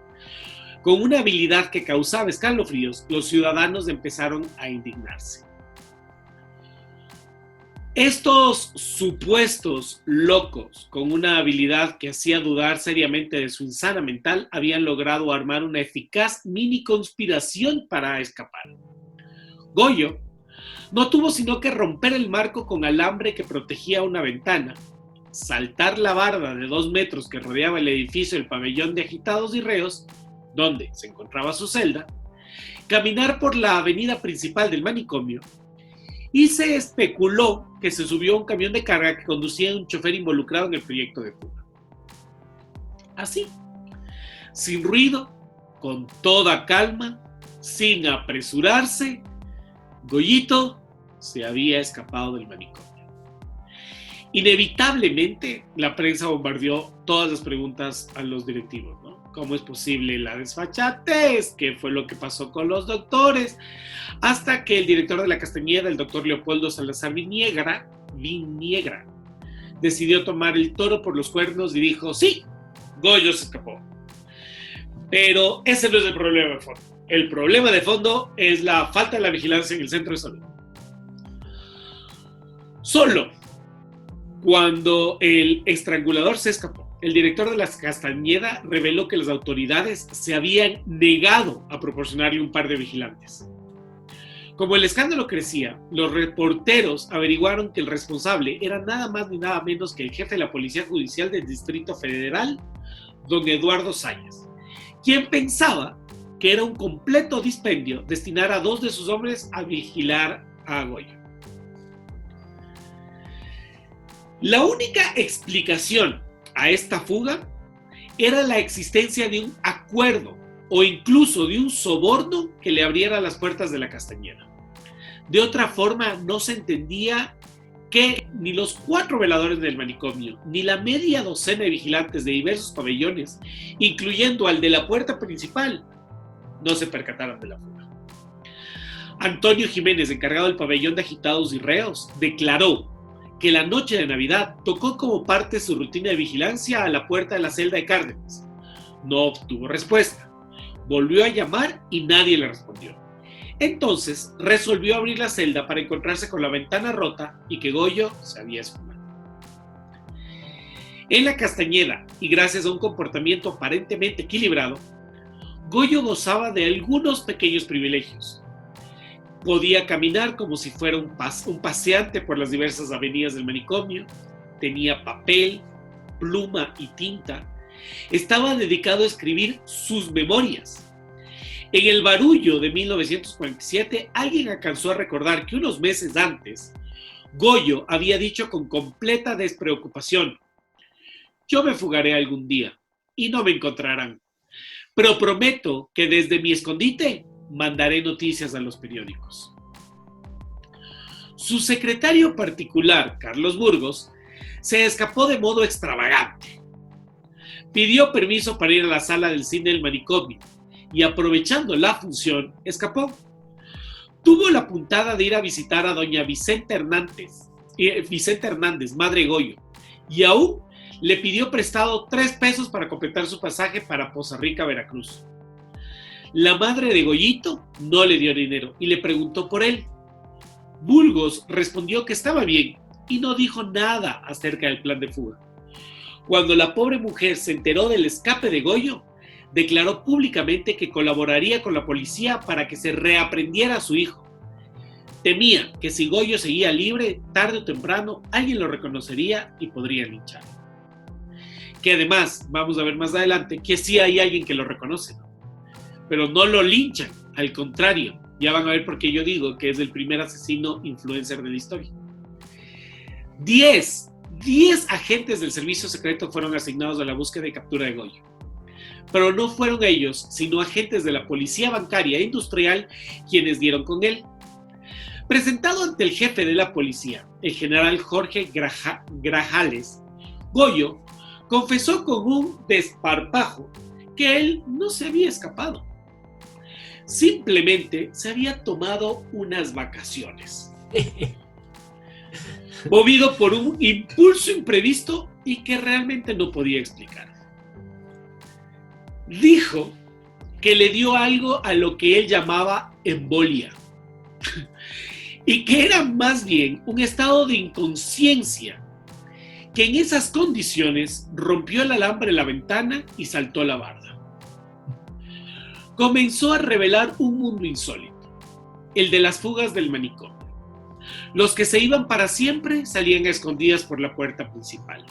con una habilidad que causaba escalofríos, los ciudadanos empezaron a indignarse. Estos supuestos locos, con una habilidad que hacía dudar seriamente de su insana mental, habían logrado armar una eficaz mini conspiración para escapar. Goyo no tuvo sino que romper el marco con alambre que protegía una ventana, saltar la barda de 2 metros que rodeaba el edificio del pabellón de agitados y reos, donde se encontraba su celda, caminar por la avenida principal del manicomio, y se especuló que se subió a un camión de carga que conducía a un chofer involucrado en el proyecto de fuga. Así, sin ruido, con toda calma, sin apresurarse, Goyito se había escapado del manicomio. Inevitablemente, la prensa bombardeó todas las preguntas a los directivos, ¿no? ¿Cómo es posible la desfachatez? ¿Qué fue lo que pasó con los doctores? Hasta que el director de la Castañeda, el doctor Leopoldo Salazar Viniegra, decidió tomar el toro por los cuernos y dijo, sí, Goyo se escapó. Pero ese no es el problema de fondo. El problema de fondo es la falta de la vigilancia en el centro de salud. Solo cuando el estrangulador se escapó, el director de la Castañeda reveló que las autoridades se habían negado a proporcionarle un par de vigilantes. Como el escándalo crecía, los reporteros averiguaron que el responsable era nada más ni nada menos que el jefe de la Policía Judicial del Distrito Federal, don Eduardo Zayas, quien pensaba que era un completo dispendio destinar a 2 de sus hombres a vigilar a Goyo. La única explicación a esta fuga era la existencia de un acuerdo o incluso de un soborno que le abriera las puertas de la Castañeda. De otra forma, no se entendía que ni los 4 veladores del manicomio, ni la media docena de vigilantes de diversos pabellones, incluyendo al de la puerta principal, no se percataran de la fuga. Antonio Jiménez, encargado del pabellón de agitados y reos, declaró que la noche de Navidad tocó como parte de su rutina de vigilancia a la puerta de la celda de Cárdenas. No obtuvo respuesta. Volvió a llamar y nadie le respondió. Entonces resolvió abrir la celda para encontrarse con la ventana rota y que Goyo se había esfumado. En la Castañeda, y gracias a un comportamiento aparentemente equilibrado, Goyo gozaba de algunos pequeños privilegios. Podía caminar como si fuera un paseante por las diversas avenidas del manicomio, tenía papel, pluma y tinta, estaba dedicado a escribir sus memorias. En el barullo de 1947, alguien alcanzó a recordar que unos meses antes, Goyo había dicho con completa despreocupación: yo me fugaré algún día y no me encontrarán, pero prometo que desde mi escondite mandaré noticias a los periódicos. Su secretario particular, Carlos Burgos, se escapó de modo extravagante. Pidió permiso para ir a la sala del cine del manicomio y, aprovechando la función, escapó. Tuvo la puntada de ir a visitar a doña Vicenta Hernández, madre Goyo, y aún le pidió prestado 3 pesos para completar su pasaje para Poza Rica, Veracruz. La madre de Goyito no le dio dinero y le preguntó por él. Burgos respondió que estaba bien y no dijo nada acerca del plan de fuga. Cuando la pobre mujer se enteró del escape de Goyo, declaró públicamente que colaboraría con la policía para que se reaprendiera a su hijo. Temía que si Goyo seguía libre, tarde o temprano alguien lo reconocería y podría lincharlo. Que además, vamos a ver más adelante, que sí hay alguien que lo reconoce, ¿no? Pero no lo linchan, al contrario. Ya van a ver por qué yo digo que es el primer asesino influencer de la historia. 10 agentes del servicio secreto fueron asignados a la búsqueda y captura de Goyo. Pero no fueron ellos, sino agentes de la policía bancaria e industrial quienes dieron con él. Presentado ante el jefe de la policía, el general Jorge Grajales, Goyo confesó con un desparpajo que él no se había escapado. Simplemente se había tomado unas vacaciones, movido por un impulso imprevisto y que realmente no podía explicar. Dijo que le dio algo a lo que él llamaba embolia y que era más bien un estado de inconsciencia, que en esas condiciones rompió el alambre de la ventana y saltó la barda. Comenzó a revelar un mundo insólito, el de las fugas del manicomio. Los que se iban para siempre salían a escondidas por la puerta principal.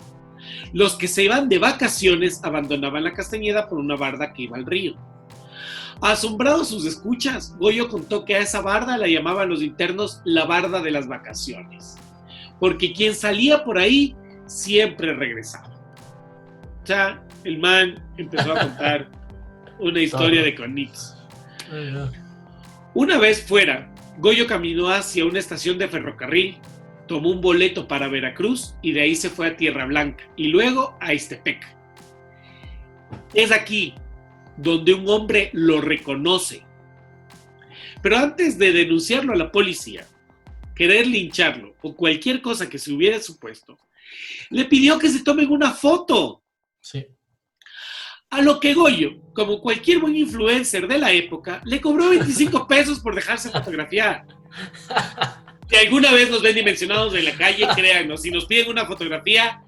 Los que se iban de vacaciones abandonaban la Castañeda por una barda que iba al río. Asombrados sus escuchas, Goyo contó que a esa barda la llamaban los internos la barda de las vacaciones, porque quien salía por ahí siempre regresaba. O sea, el man empezó a contar una historia de conitos. Una vez fuera, Goyo caminó hacia una estación de ferrocarril, tomó un boleto para Veracruz y de ahí se fue a Tierra Blanca y luego a Ixtepec. Es aquí donde un hombre lo reconoce. Pero antes de denunciarlo a la policía, querer lincharlo o cualquier cosa que se hubiera supuesto, le pidió que se tomen una foto. Sí. A lo que Goyo, como cualquier buen influencer de la época, le cobró 25 pesos por dejarse fotografiar. Si alguna vez nos ven dimensionados en la calle, créanos, si nos piden una fotografía,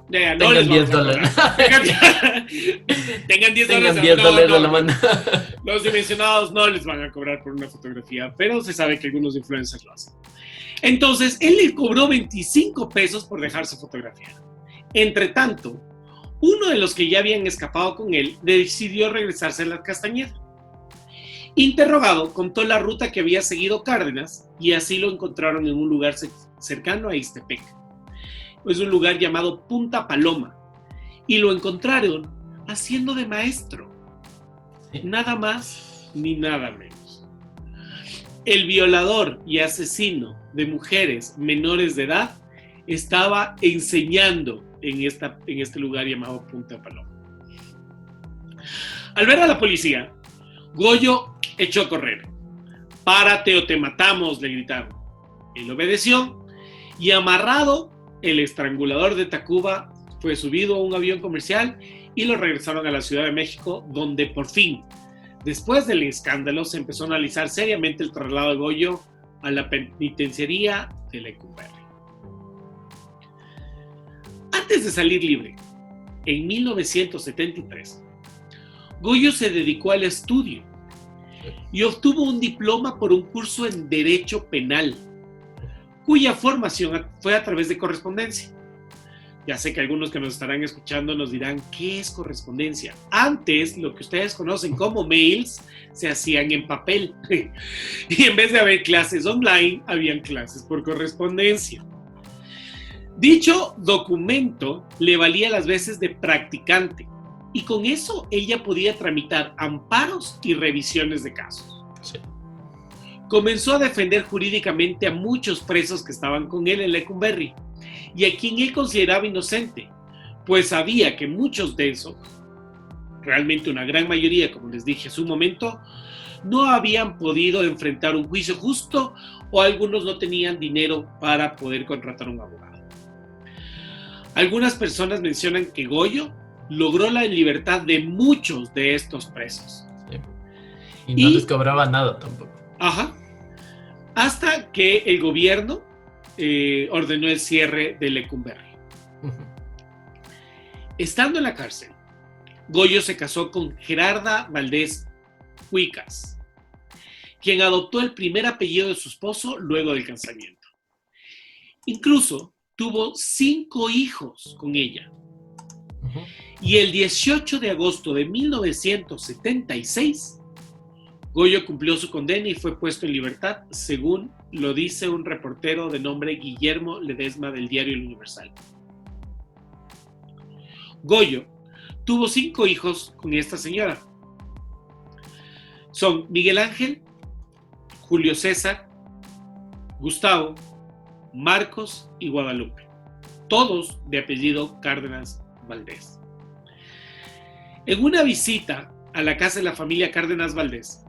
no tengan les vamos $10. Tengan $10. Tengan $10 a la mano. Los dimensionados no les van a cobrar por una fotografía, pero se sabe que algunos influencers lo hacen. Entonces, él le cobró 25 pesos por dejarse fotografiar. Entre tanto, uno de los que ya habían escapado con él decidió regresarse a la Castañeda. Interrogado, contó la ruta que había seguido Cárdenas y así lo encontraron en un lugar cercano a Ixtepec. Es un lugar llamado Punta Paloma y lo encontraron haciendo de maestro. Sí. Nada más ni nada menos. El violador y asesino de mujeres menores de edad estaba enseñando en este lugar llamado Punta Paloma. Al ver a la policía, Goyo echó a correr. «Párate o te matamos», le gritaron. Él obedeció y, amarrado, el estrangulador de Tacuba fue subido a un avión comercial y lo regresaron a la Ciudad de México, donde por fin, después del escándalo, se empezó a analizar seriamente el traslado de Goyo a la penitenciaría de Lecumberri. Antes de salir libre, en 1973, Goyo se dedicó al estudio y obtuvo un diploma por un curso en Derecho Penal, cuya formación fue a través de correspondencia. Ya sé que algunos que nos estarán escuchando nos dirán, ¿qué es correspondencia? Antes, lo que ustedes conocen como mails se hacían en papel. Y en vez de haber clases online, habían clases por correspondencia. Dicho documento le valía las veces de practicante y con eso ella podía tramitar amparos y revisiones de casos. Sí. Comenzó a defender jurídicamente a muchos presos que estaban con él en Lecumberri y a quien él consideraba inocente, pues sabía que muchos de esos, realmente una gran mayoría, como les dije hace un momento, no habían podido enfrentar un juicio justo o algunos no tenían dinero para poder contratar un abogado. Algunas personas mencionan que Goyo logró la libertad de muchos de estos presos. Sí. Y no les cobraba nada tampoco. Ajá. Hasta que el gobierno ordenó el cierre de Lecumberri. Estando en la cárcel, Goyo se casó con Gerarda Valdés Huicas, quien adoptó el primer apellido de su esposo luego del casamiento. Incluso tuvo 5 hijos con ella. Y el 18 de agosto de 1976, Goyo cumplió su condena y fue puesto en libertad, según lo dice un reportero de nombre Guillermo Ledesma del diario El Universal. Goyo tuvo 5 hijos con esta señora. Son Miguel Ángel, Julio César, Gustavo, Marcos y Guadalupe, todos de apellido Cárdenas Valdés. En una visita a la casa de la familia Cárdenas Valdés,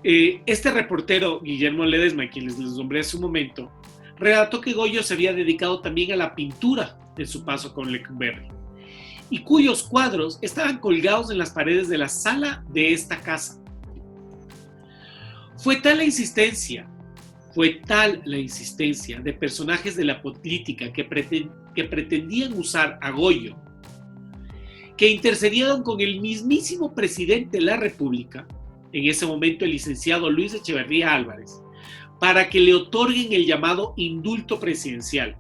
este reportero Guillermo Ledesma, quien les nombré hace un momento, relató que Goyo se había dedicado también a la pintura en su paso con Lecumberri y cuyos cuadros estaban colgados en las paredes de la sala de esta casa. Fue tal la insistencia de personajes de la política que pretendían usar a Goyo, que intercedieron con el mismísimo presidente de la República, en ese momento el licenciado Luis Echeverría Álvarez, para que le otorguen el llamado indulto presidencial,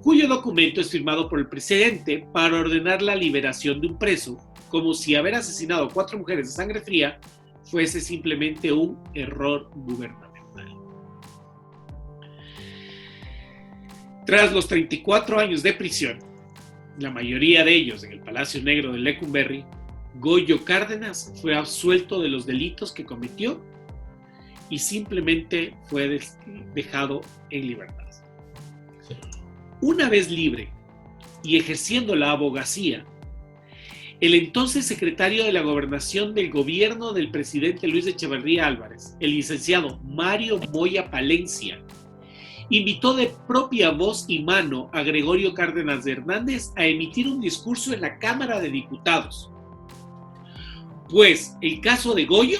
cuyo documento es firmado por el presidente para ordenar la liberación de un preso, como si haber asesinado a 4 mujeres de sangre fría fuese simplemente un error gubernamental. Tras los 34 años de prisión, la mayoría de ellos en el Palacio Negro de Lecumberri, Goyo Cárdenas fue absuelto de los delitos que cometió y simplemente fue dejado en libertad. Sí. Una vez libre y ejerciendo la abogacía, el entonces secretario de la Gobernación del gobierno del presidente Luis Echeverría Álvarez, el licenciado Mario Moya Palencia, invitó de propia voz y mano a Gregorio Cárdenas de Hernández a emitir un discurso en la Cámara de Diputados. Pues el caso de Goyo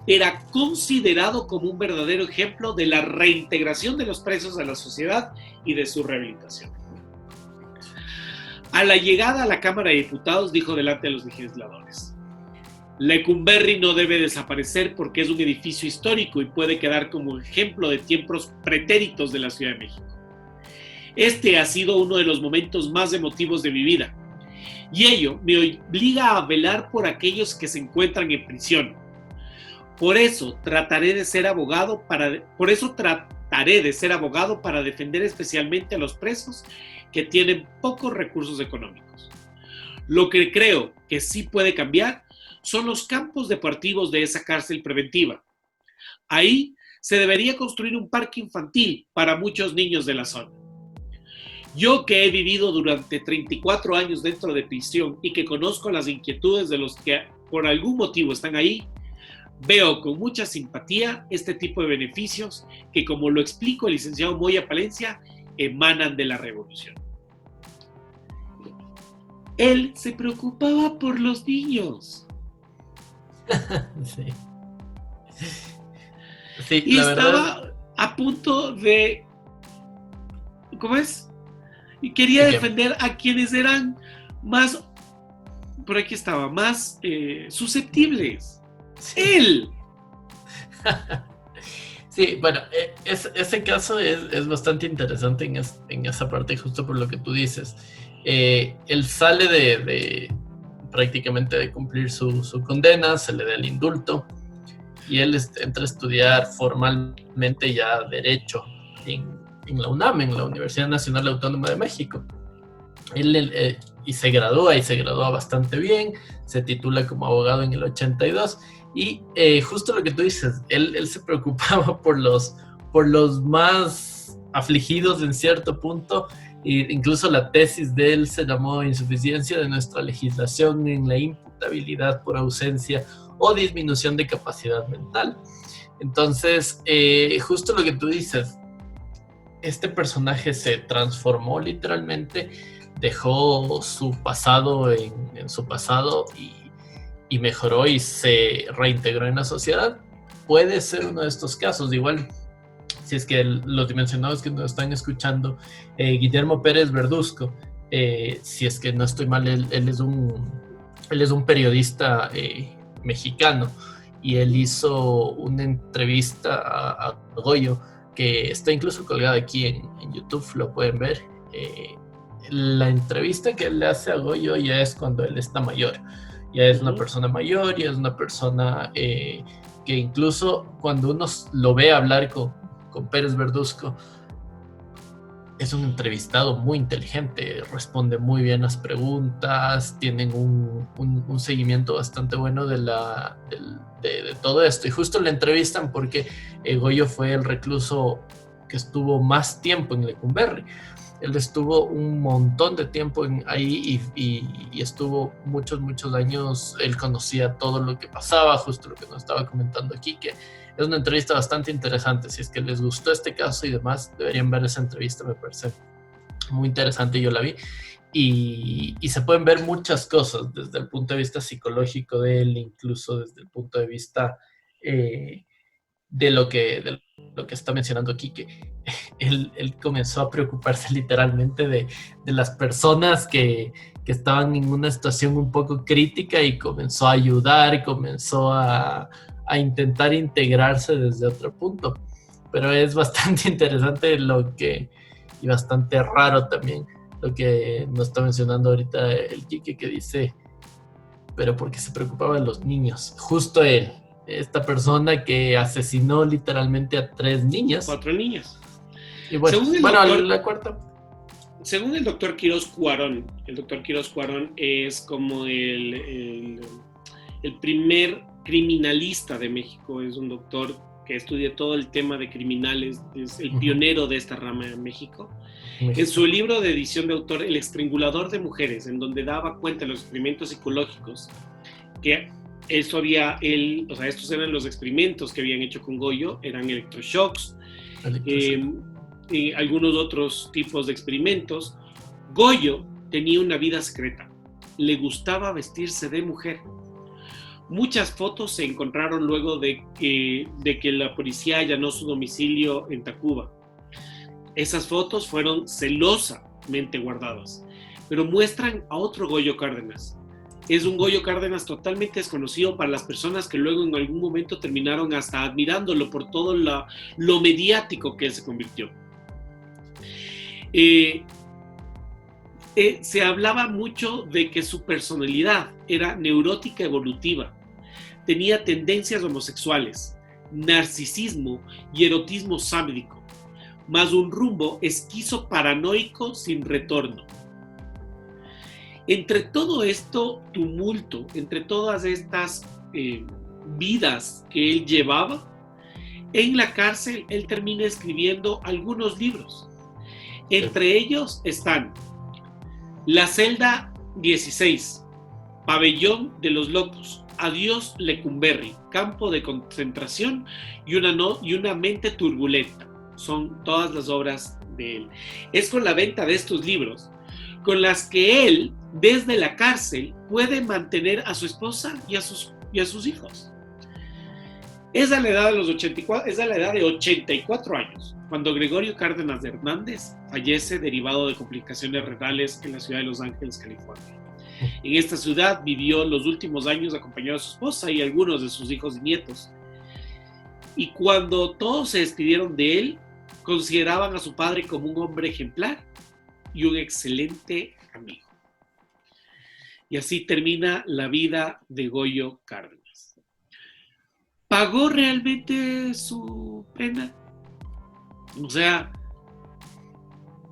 era considerado como un verdadero ejemplo de la reintegración de los presos a la sociedad y de su rehabilitación. A la llegada a la Cámara de Diputados dijo delante de los legisladores: Lecumberri no debe desaparecer porque es un edificio histórico y puede quedar como ejemplo de tiempos pretéritos de la Ciudad de México. Este ha sido uno de los momentos más emotivos de mi vida y ello me obliga a velar por aquellos que se encuentran en prisión. Por eso trataré de ser abogado para defender especialmente a los presos que tienen pocos recursos económicos. Lo que creo que sí puede cambiar son los campos deportivos de esa cárcel preventiva. Ahí se debería construir un parque infantil para muchos niños de la zona. Yo que he vivido durante 34 años dentro de prisión y que conozco las inquietudes de los que por algún motivo están ahí, veo con mucha simpatía este tipo de beneficios que, como lo explico el licenciado Moya Palencia, emanan de la revolución. Él se preocupaba por los niños. Sí. Sí, y la estaba verdad... a punto de... ¿Cómo es? Y quería defender a quienes eran más... Por aquí estaba, más susceptibles. Sí. Él. Sí, bueno, ese caso es bastante interesante en esa parte, justo por lo que tú dices. Él sale de prácticamente de cumplir su condena, se le da el indulto y él entra a estudiar formalmente ya Derecho en la UNAM, en la Universidad Nacional Autónoma de México. Y se gradúa bastante bien, se titula como abogado en el 82 y justo lo que tú dices, él se preocupaba por los más afligidos en cierto punto, e incluso la tesis de él se llamó Insuficiencia de nuestra legislación en la imputabilidad por ausencia o disminución de capacidad mental. Entonces, justo lo que tú dices, este personaje se transformó literalmente, dejó su pasado en su pasado y mejoró y se reintegró en la sociedad. Puede ser uno de estos casos. Igual, si es que los dimensionados que nos están escuchando, Guillermo Pérez Verduzco, si es que no estoy mal, él es un periodista mexicano y él hizo una entrevista a Goyo que está incluso colgada aquí en YouTube, lo pueden ver. La entrevista que él le hace a Goyo ya es cuando él está mayor, ya es una persona mayor, ya es una persona que incluso cuando uno lo ve hablar con Pérez Verduzco, es un entrevistado muy inteligente, responde muy bien las preguntas, tienen un seguimiento bastante bueno de todo esto, y justo le entrevistan porque Goyo fue el recluso que estuvo más tiempo en Lecumberri. Él estuvo un montón de tiempo ahí y estuvo muchos años. Él conocía todo lo que pasaba, justo lo que nos estaba comentando aquí, que es una entrevista bastante interesante. Si es que les gustó este caso y demás, deberían ver esa entrevista, me parece muy interesante, yo la vi. Y se pueden ver muchas cosas desde el punto de vista psicológico de él, incluso desde el punto de vista de lo que está mencionando aquí, que él comenzó a preocuparse literalmente de las personas que estaban en una situación un poco crítica y comenzó a ayudar, comenzó a intentar integrarse desde otro punto. Pero es bastante interesante y bastante raro también lo que nos está mencionando ahorita el Quique, que dice, pero ¿por qué se preocupaba de los niños? Justo él, esta persona que asesinó literalmente a 3 niñas. 4 niñas. Y la cuarta. Según el doctor Quirós Cuarón, el doctor Quirós Cuarón es como el primer criminalista de México, es un doctor que estudia todo el tema de criminales, es el pionero de esta rama en México. En su libro de edición de autor, El estrangulador de mujeres, en donde daba cuenta de los experimentos psicológicos, que estos eran los experimentos que habían hecho con Goyo, eran electroshocks, algunos otros tipos de experimentos, Goyo tenía una vida secreta. Le gustaba vestirse de mujer. Muchas fotos se encontraron luego de que la policía allanó su domicilio en Tacuba. Esas fotos fueron celosamente guardadas, pero muestran a otro Goyo Cárdenas. Es un Goyo Cárdenas totalmente desconocido para las personas que luego en algún momento terminaron hasta admirándolo por todo lo mediático que él se convirtió. Se hablaba mucho de que su personalidad era neurótica evolutiva, tenía tendencias homosexuales, narcisismo y erotismo sádico, más un rumbo esquizoparanoico sin retorno. Entre todo esto tumulto, entre todas estas vidas que él llevaba, en la cárcel él termina escribiendo algunos libros. Entre ellos están La celda 16, Pabellón de los locos, Adiós Lecumberri, Campo de concentración y una mente turbulenta. Son todas las obras de él. Es con la venta de estos libros con las que él, desde la cárcel, puede mantener a su esposa y a sus hijos. Es a la edad de 84 años, cuando Gregorio Cárdenas de Hernández fallece derivado de complicaciones renales en la ciudad de Los Ángeles, California. En esta ciudad vivió los últimos años acompañado de su esposa y algunos de sus hijos y nietos. Y cuando todos se despidieron de él, consideraban a su padre como un hombre ejemplar y un excelente amigo. Y así termina la vida de Goyo Cárdenas. ¿Pagó realmente su pena? O sea,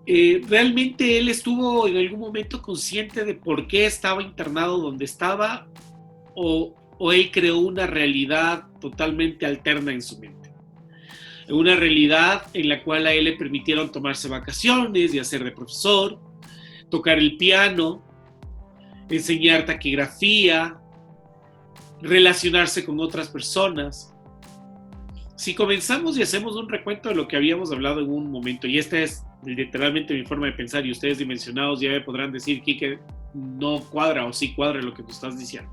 ¿realmente él estuvo en algún momento consciente de por qué estaba internado donde estaba? ¿O él creó una realidad totalmente alterna en su mente? Una realidad en la cual a él le permitieron tomarse vacaciones y hacer de profesor, tocar el piano, enseñar taquigrafía, relacionarse con otras personas. Si comenzamos y hacemos un recuento de lo que habíamos hablado en un momento, y esta es literalmente mi forma de pensar, y ustedes dimensionados ya me podrán decir, Quique, no cuadra o sí cuadra lo que tú estás diciendo.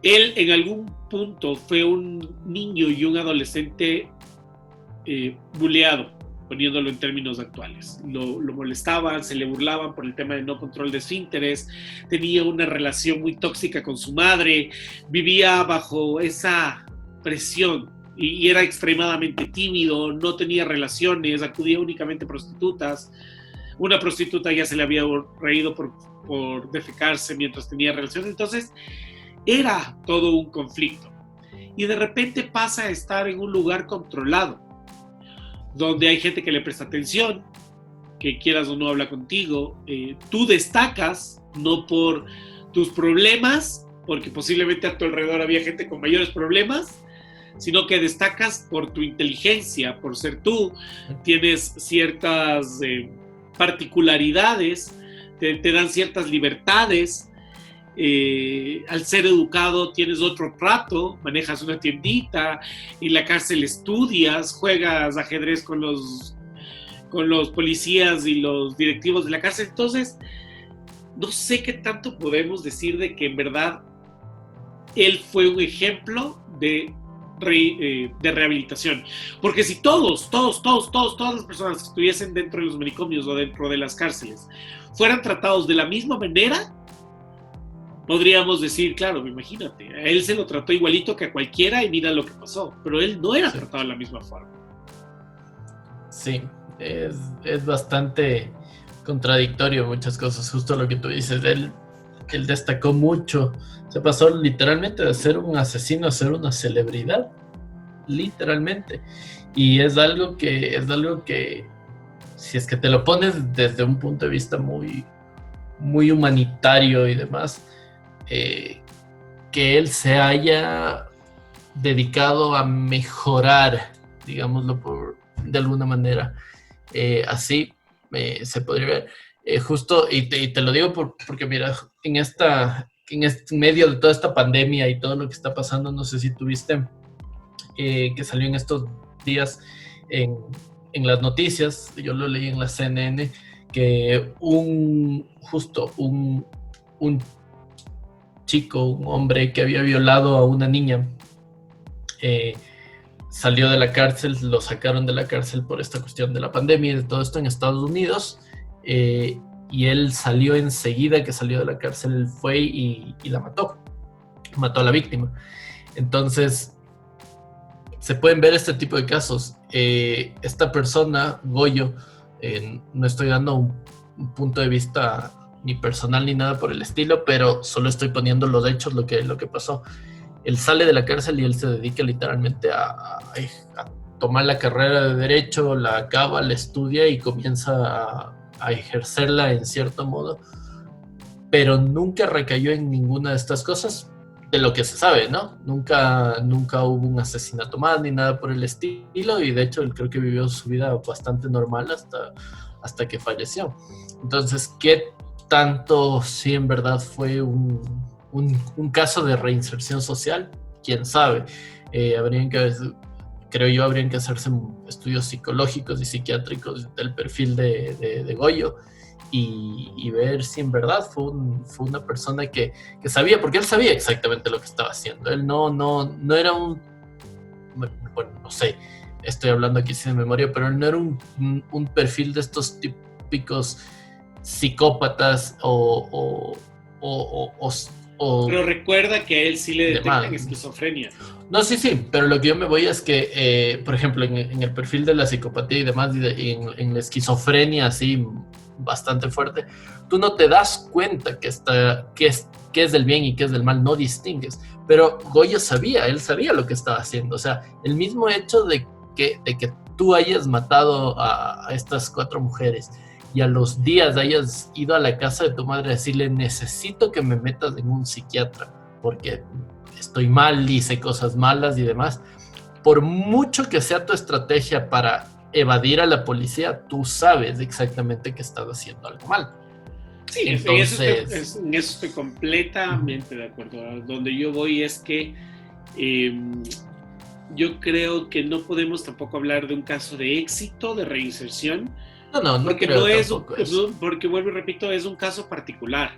Él en algún punto fue un niño y un adolescente buleado, poniéndolo en términos actuales. Lo molestaban, se le burlaban por el tema de no control de esfínteres, tenía una relación muy tóxica con su madre, vivía bajo esa presión y era extremadamente tímido, no tenía relaciones, acudía únicamente a prostitutas. Una prostituta ya se le había reído por defecarse mientras tenía relaciones, entonces era todo un conflicto. Y de repente pasa a estar en un lugar controlado, donde hay gente que le presta atención, que quieras o no habla contigo. Tú destacas no por tus problemas, porque posiblemente a tu alrededor había gente con mayores problemas, sino que destacas por tu inteligencia, por ser tú. Tienes ciertas particularidades, te dan ciertas libertades. Al ser educado tienes otro trato, manejas una tiendita, en la cárcel estudias, juegas ajedrez con los policías y los directivos de la cárcel. Entonces, no sé qué tanto podemos decir de que en verdad él fue un ejemplo de rehabilitación, porque si todas las personas que estuviesen dentro de los manicomios o dentro de las cárceles fueran tratados de la misma manera, podríamos decir, claro, imagínate, a él se lo trató igualito que a cualquiera y mira lo que pasó, pero él no era tratado de la misma forma. Sí, es bastante contradictorio muchas cosas, justo lo que tú dices. Él destacó mucho, se pasó literalmente de ser un asesino a ser una celebridad, literalmente. Y es algo que si es que te lo pones desde un punto de vista muy, muy humanitario y demás, que él se haya dedicado a mejorar, digámoslo de alguna manera, así se podría ver. Justo, y te lo digo porque mira, en medio de toda esta pandemia y todo lo que está pasando, no sé si tuviste que salió en estos días en en las noticias, yo lo leí en la CNN, que un chico, un hombre que había violado a una niña, salió de la cárcel, lo sacaron de la cárcel por esta cuestión de la pandemia y de todo esto en Estados Unidos, y él salió enseguida que salió de la cárcel, él fue y la mató a la víctima. Entonces, se pueden ver este tipo de casos. Esta persona, Goyo, no estoy dando un punto de vista ni personal ni nada por el estilo, pero solo estoy poniendo los hechos, lo que pasó. Él sale de la cárcel y él se dedica literalmente a tomar la carrera de Derecho, la acaba, la estudia y comienza a ejercerla en cierto modo, pero nunca recayó en ninguna de estas cosas, de lo que se sabe, ¿no? Nunca hubo un asesinato más ni nada por el estilo, y de hecho él creo que vivió su vida bastante normal hasta que falleció. Entonces, ¿qué tanto sí en verdad fue un caso de reinserción social? ¿Quién sabe? Habrían que hacerse estudios psicológicos y psiquiátricos del perfil de Goyo, y ver si en verdad fue una persona que sabía, porque él sabía exactamente lo que estaba haciendo. Él no era bueno, no sé, estoy hablando aquí sin memoria, pero él no era un perfil de estos típicos psicópatas pero recuerda que a él sí le detectan esquizofrenia. No, sí, pero lo que yo me voy es que, por ejemplo, en el perfil de la psicopatía y demás, y en la esquizofrenia así bastante fuerte, tú no te das cuenta qué es del bien y qué es del mal, no distingues. Pero Goyo él sabía lo que estaba haciendo. O sea, el mismo hecho de que tú hayas matado a estas 4 mujeres y a los días hayas ido a la casa de tu madre a decirle: necesito que me metas en un psiquiatra porque estoy mal, hice cosas malas y demás. Por mucho que sea tu estrategia para evadir a la policía, tú sabes exactamente que estás haciendo algo mal. Sí, entonces, en eso estoy completamente de acuerdo. A donde yo voy es que yo creo que no podemos tampoco hablar de un caso de éxito, de reinserción. No creo tampoco eso. Porque vuelvo y repito, es un caso particular.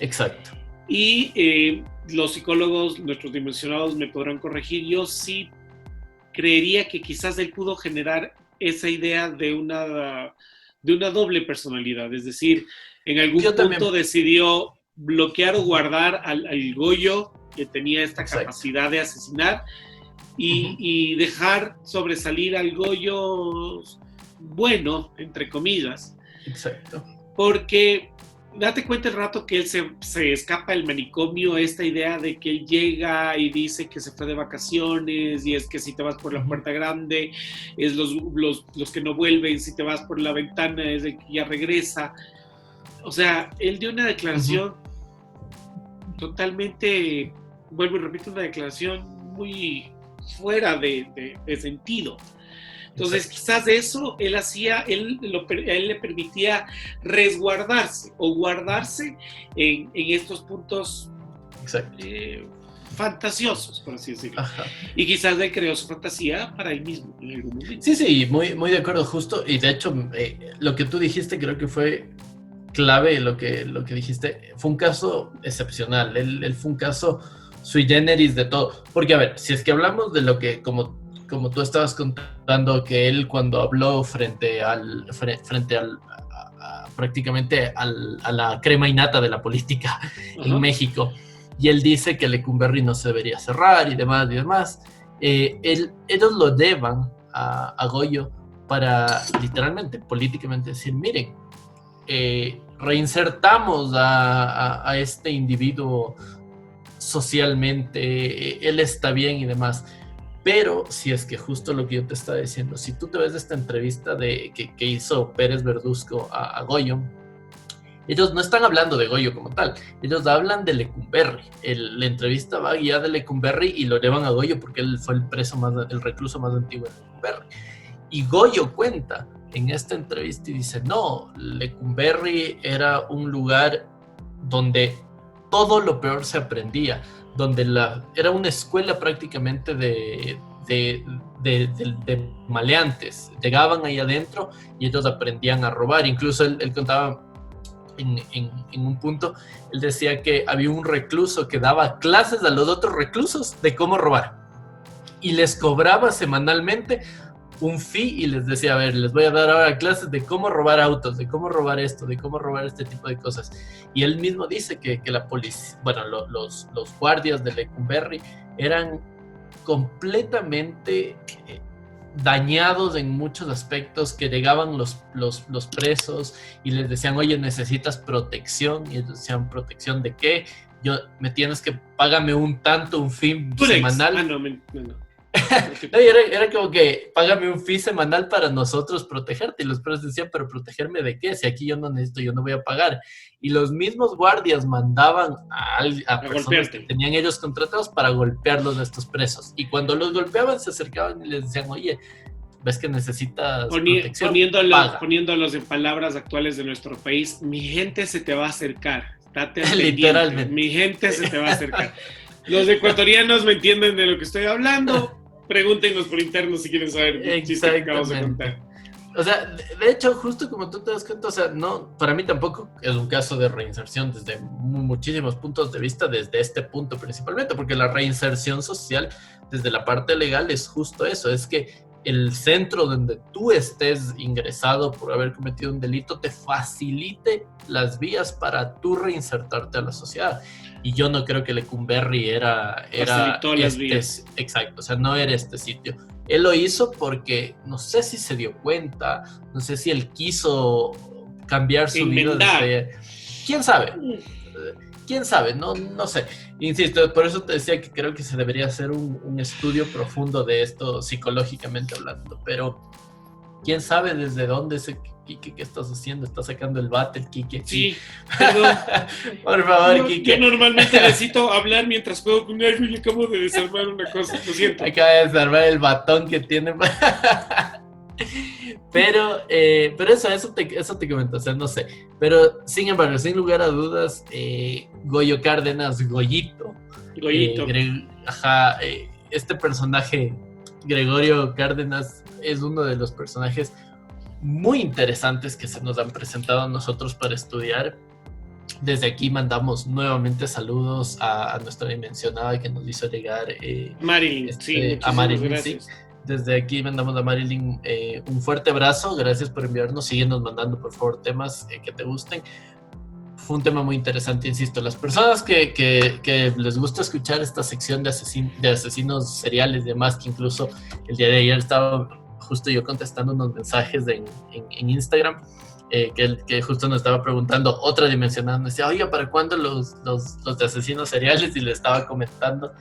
Exacto. Y los psicólogos, nuestros dimensionados, me podrán corregir. Yo sí creería que quizás él pudo generar esa idea de una doble personalidad. Es decir, en algún punto decidió bloquear o guardar al Goyo, que tenía esta capacidad de asesinar, y dejar sobresalir al Goyo bueno, entre comillas. Exacto. Porque date cuenta el rato que él se escapa del manicomio, esta idea de que él llega y dice que se fue de vacaciones, y es que si te vas por la puerta grande es los que no vuelven, si te vas por la ventana es el que ya regresa. O sea, él dio una declaración totalmente, vuelvo y repito, una declaración muy fuera de sentido. Entonces, quizás eso él le permitía resguardarse o guardarse en estos puntos fantasiosos, por así decirlo. Ajá. Y quizás él creó su fantasía para él mismo en algún momento. Sí, muy de acuerdo, justo. Y de hecho, lo que tú dijiste creo que fue clave, lo que dijiste. Fue un caso excepcional. Él fue un caso sui generis de todo. Porque, a ver, si es que hablamos de lo que, como tú estabas contando, que él cuando habló frente prácticamente a la crema innata de la política en México, y él dice que Lecumberri no se debería cerrar y demás, ellos lo llevan a Goyo para literalmente, políticamente decir: miren, reinsertamos a este individuo socialmente, él está bien y demás. Pero si es que justo lo que yo te estaba diciendo, si tú te ves de esta entrevista que hizo Pérez Verduzco a Goyo, ellos no están hablando de Goyo como tal, ellos hablan de Lecumberri. La entrevista va guiada de Lecumberri y lo llevan a Goyo porque él fue el recluso más antiguo de Lecumberri. Y Goyo cuenta en esta entrevista y dice: no, Lecumberri era un lugar donde todo lo peor se aprendía. donde era una escuela prácticamente de maleantes. Llegaban ahí adentro y ellos aprendían a robar. Incluso él contaba en un punto, él decía que había un recluso que daba clases a los otros reclusos de cómo robar y les cobraba semanalmente un fee y les decía, a ver, les voy a dar ahora clases de cómo robar autos, de cómo robar esto, de cómo robar este tipo de cosas. Y él mismo dice que la policía, bueno, los guardias de Lecumberri eran completamente dañados en muchos aspectos, que llegaban los presos y les decían, oye, necesitas protección, y ellos decían, ¿protección de qué? Me tienes que, págame un fee semanal. No. Era como que, págame un fee semanal para nosotros protegerte. Y los presos decían, ¿pero protegerme de qué? Si aquí yo no necesito, yo no voy a pagar. Y los mismos guardias mandaban a personas que tenían ellos contratados para golpearlos a estos presos. Y cuando los golpeaban, se acercaban y les decían, oye, ¿ves que necesitas protección? Poniéndolos en palabras actuales de nuestro país, mi gente se te va a acercar. Literalmente. Mi gente se te va a acercar. Los ecuatorianos me entienden de lo que estoy hablando. Pregúntenos por interno si quieren saber el chiste que acabamos de contar. O sea, de hecho, justo como tú te das cuenta, o sea, no, para mí tampoco es un caso de reinserción desde muchísimos puntos de vista, desde este punto principalmente, porque la reinserción social desde la parte legal es justo eso, es que el centro donde tú estés ingresado por haber cometido un delito te facilite las vías para tú reinsertarte a la sociedad. Y yo no creo que Lecumberri era las vías. Exacto, o sea, no era este sitio. Él lo hizo porque no sé si se dio cuenta, no sé si él quiso cambiar su vida desde... ¿Quién sabe? ¿Quién sabe? No sé. Insisto, por eso te decía que creo que se debería hacer un estudio profundo de esto psicológicamente hablando, pero ¿quién sabe desde dónde ese Quique? ¿Qué estás haciendo? ¿Estás sacando el bate, el Quique? Sí, perdón. Por favor, Quique. Yo normalmente necesito hablar mientras juego con algo y acabo de desarmar una cosa, lo siento. Acaba de desarmar el batón que tiene. Pero eso te comento, o sea, no sé. Pero, sin embargo, sin lugar a dudas, Goyo Cárdenas, Goyito. Este personaje, Gregorio Cárdenas, es uno de los personajes muy interesantes que se nos han presentado a nosotros para estudiar. Desde aquí mandamos nuevamente saludos a nuestra dimensionada que nos hizo llegar Marilyn, a Marilyn, gracias. Sí. Desde aquí mandamos a Marilyn un fuerte abrazo, gracias por enviarnos, síguenos mandando por favor temas que te gusten. Fue un tema muy interesante, insisto, las personas que les gusta escuchar esta sección de asesinos seriales y demás, que incluso el día de ayer estaba justo yo contestando unos mensajes en Instagram, que justo nos estaba preguntando, otra dimensionada, nos decía, oiga, ¿para cuándo los de asesinos seriales? Y le estaba comentando,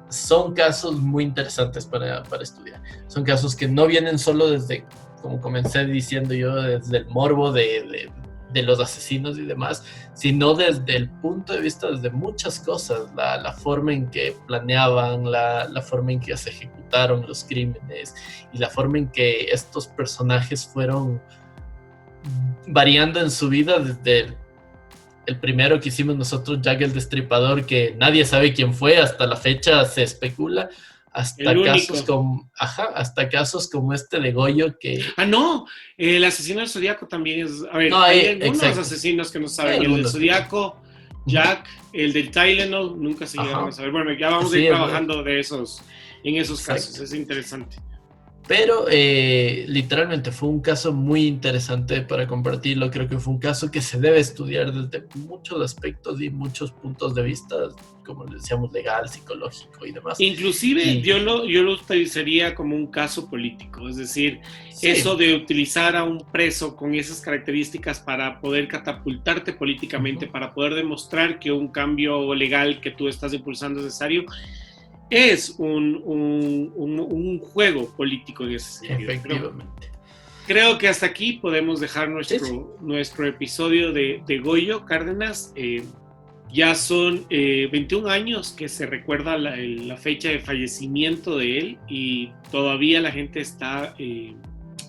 son casos muy interesantes para estudiar. Son casos que no vienen solo desde, como comencé diciendo yo, desde el morbo de los asesinos y demás, sino desde el punto de vista desde muchas cosas, la forma en que planeaban, la forma en que se ejecutaron los crímenes y la forma en que estos personajes fueron variando en su vida desde el primero que hicimos nosotros, Jack el Destripador, que nadie sabe quién fue, hasta la fecha se especula, hasta casos como este de Goyo que... no, el asesino del Zodíaco también es... A ver, hay algunos asesinos que no saben, el del Zodíaco, Jack, el del Tylenol, nunca se llegaron a saber. Bueno, ya vamos a ir trabajando en esos casos, es interesante. Pero literalmente fue un caso muy interesante para compartirlo. Creo que fue un caso que se debe estudiar desde muchos aspectos y muchos puntos de vista, como decíamos, legal, psicológico y demás. Inclusive yo lo utilizaría como un caso político, es decir, eso de utilizar a un preso con esas características para poder catapultarte políticamente, para poder demostrar que un cambio legal que tú estás impulsando es necesario. Es un juego político en ese sentido. Efectivamente. Creo que hasta aquí podemos dejar nuestro episodio de Goyo Cárdenas. Ya son 21 años que se recuerda la fecha de fallecimiento de él y todavía la gente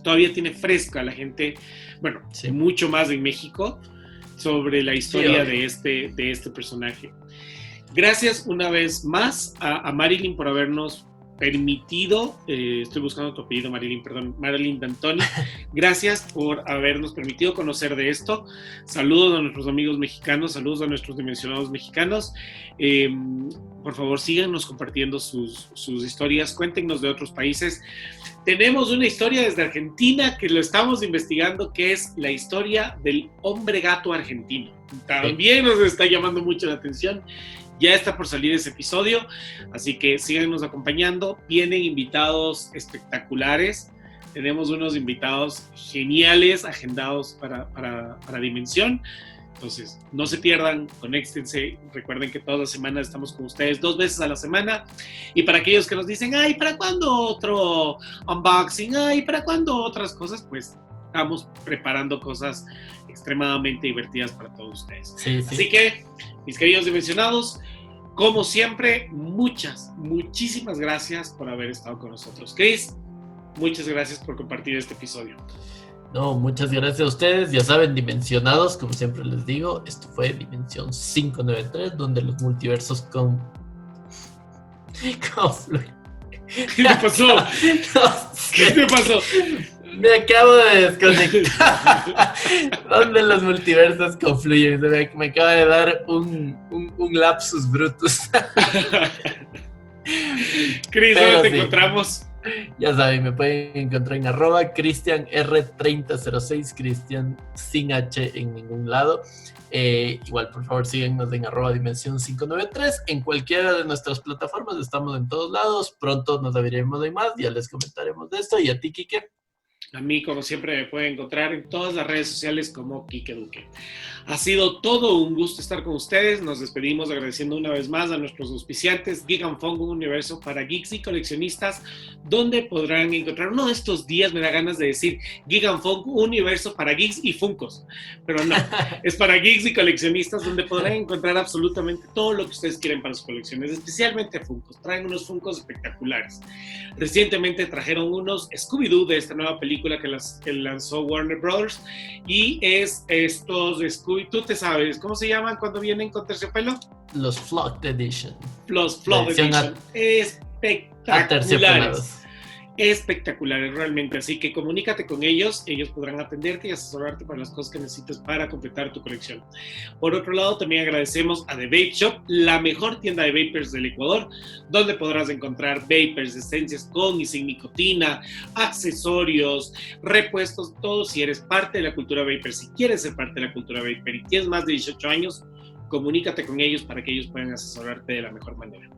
todavía tiene fresca la gente, mucho más en México, sobre la historia de este personaje. Gracias una vez más a Marilyn por habernos permitido, estoy buscando tu apellido, Marilyn, perdón, Marilyn D'Antoni. Gracias por habernos permitido conocer de esto. Saludos a nuestros amigos mexicanos, saludos a nuestros dimensionados mexicanos. Por favor, síganos compartiendo sus historias, cuéntenos de otros países. Tenemos una historia desde Argentina que lo estamos investigando, que es la historia del hombre gato argentino. También nos está llamando mucho la atención. Ya está por salir ese episodio, así que síganos acompañando. Vienen invitados espectaculares. Tenemos unos invitados geniales agendados para Dimensión. Entonces, no se pierdan, conéctense. Recuerden que todas las semanas estamos con ustedes 2 veces a la semana. Y para aquellos que nos dicen, ay, ¿para cuándo otro unboxing? Ay, ¿para cuándo otras cosas? Pues estamos preparando cosas extremadamente divertidas para todos ustedes. Sí. Así que, mis queridos dimensionados, como siempre, muchísimas gracias por haber estado con nosotros. Chris, muchas gracias por compartir este episodio. No, muchas gracias a ustedes. Ya saben, dimensionados, como siempre les digo, esto fue Dimensión 593, donde los multiversos confluyen. ¿Qué te pasó? ¿Qué te pasó? Me acabo de desconectar. ¿Dónde los multiversos confluyen? Me acaba de dar un lapsus brutus. Cris, ¿dónde te encontramos? Ya saben, me pueden encontrar en @CristianR3006, Cristian sin H en ningún lado. Igual, por favor, síguenos en @Dimensión593. En cualquiera de nuestras plataformas, estamos en todos lados. Pronto nos abriremos de más, ya les comentaremos de esto. ¿Y a ti, Quique? A mí, como siempre, me pueden encontrar en todas las redes sociales como Quique Duque. Ha sido todo un gusto estar con ustedes. Nos despedimos agradeciendo una vez más a nuestros auspiciantes, Geek & Funko, un universo para geeks y coleccionistas, donde podrán encontrar uno de estos días, me da ganas de decir Geek & Funko, un universo para geeks y funkos, pero no, es para geeks y coleccionistas, donde podrán encontrar absolutamente todo lo que ustedes quieren para sus colecciones, especialmente funkos. Traen unos funkos espectaculares. Recientemente trajeron unos Scooby-Doo de esta nueva película que lanzó Warner Brothers, y es estos Scooby, tú te sabes, ¿cómo se llaman cuando vienen con terciopelo? Los Flocked Edition. Los Flocked Edition. Espectaculares. Espectaculares realmente, así que comunícate con ellos podrán atenderte y asesorarte para las cosas que necesites para completar tu colección. Por otro lado, también agradecemos a The Vape Shop, la mejor tienda de vapers del Ecuador, donde podrás encontrar vapers, esencias con y sin nicotina, accesorios, repuestos, todo. Si eres parte de la cultura vaper, si quieres ser parte de la cultura vaper y tienes más de 18 años, comunícate con ellos para que ellos puedan asesorarte de la mejor manera.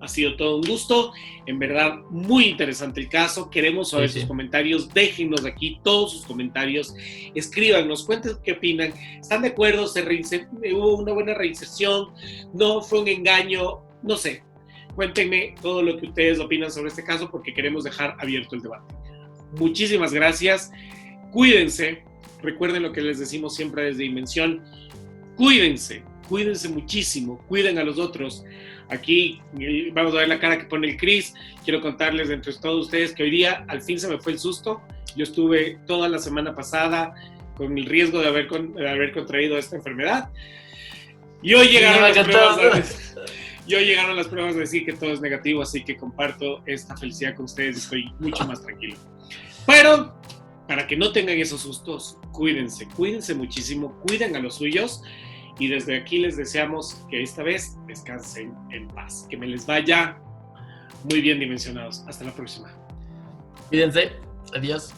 Ha sido todo un gusto, en verdad muy interesante el caso. Queremos saber sus comentarios, déjennos aquí todos sus comentarios, escríbanos, cuenten qué opinan, ¿están de acuerdo? ¿Hubo una buena reinserción? ¿No fue un engaño? No sé, cuéntenme todo lo que ustedes opinan sobre este caso, porque queremos dejar abierto el debate. Muchísimas gracias, cuídense, recuerden lo que les decimos siempre desde Dimensión, cuídense muchísimo, cuiden a los otros. Aquí vamos a ver la cara que pone el Chris. Quiero contarles entre todos ustedes que hoy día al fin se me fue el susto. Yo estuve toda la semana pasada con el riesgo de haber contraído esta enfermedad. Y hoy llegaron las pruebas de decir que todo es negativo, así que comparto esta felicidad con ustedes y estoy mucho más tranquilo. Pero para que no tengan esos sustos, cuídense muchísimo, cuiden a los suyos. Y desde aquí les deseamos que esta vez descansen en paz. Que me les vaya muy bien dimensionados. Hasta la próxima. Cuídense. Adiós.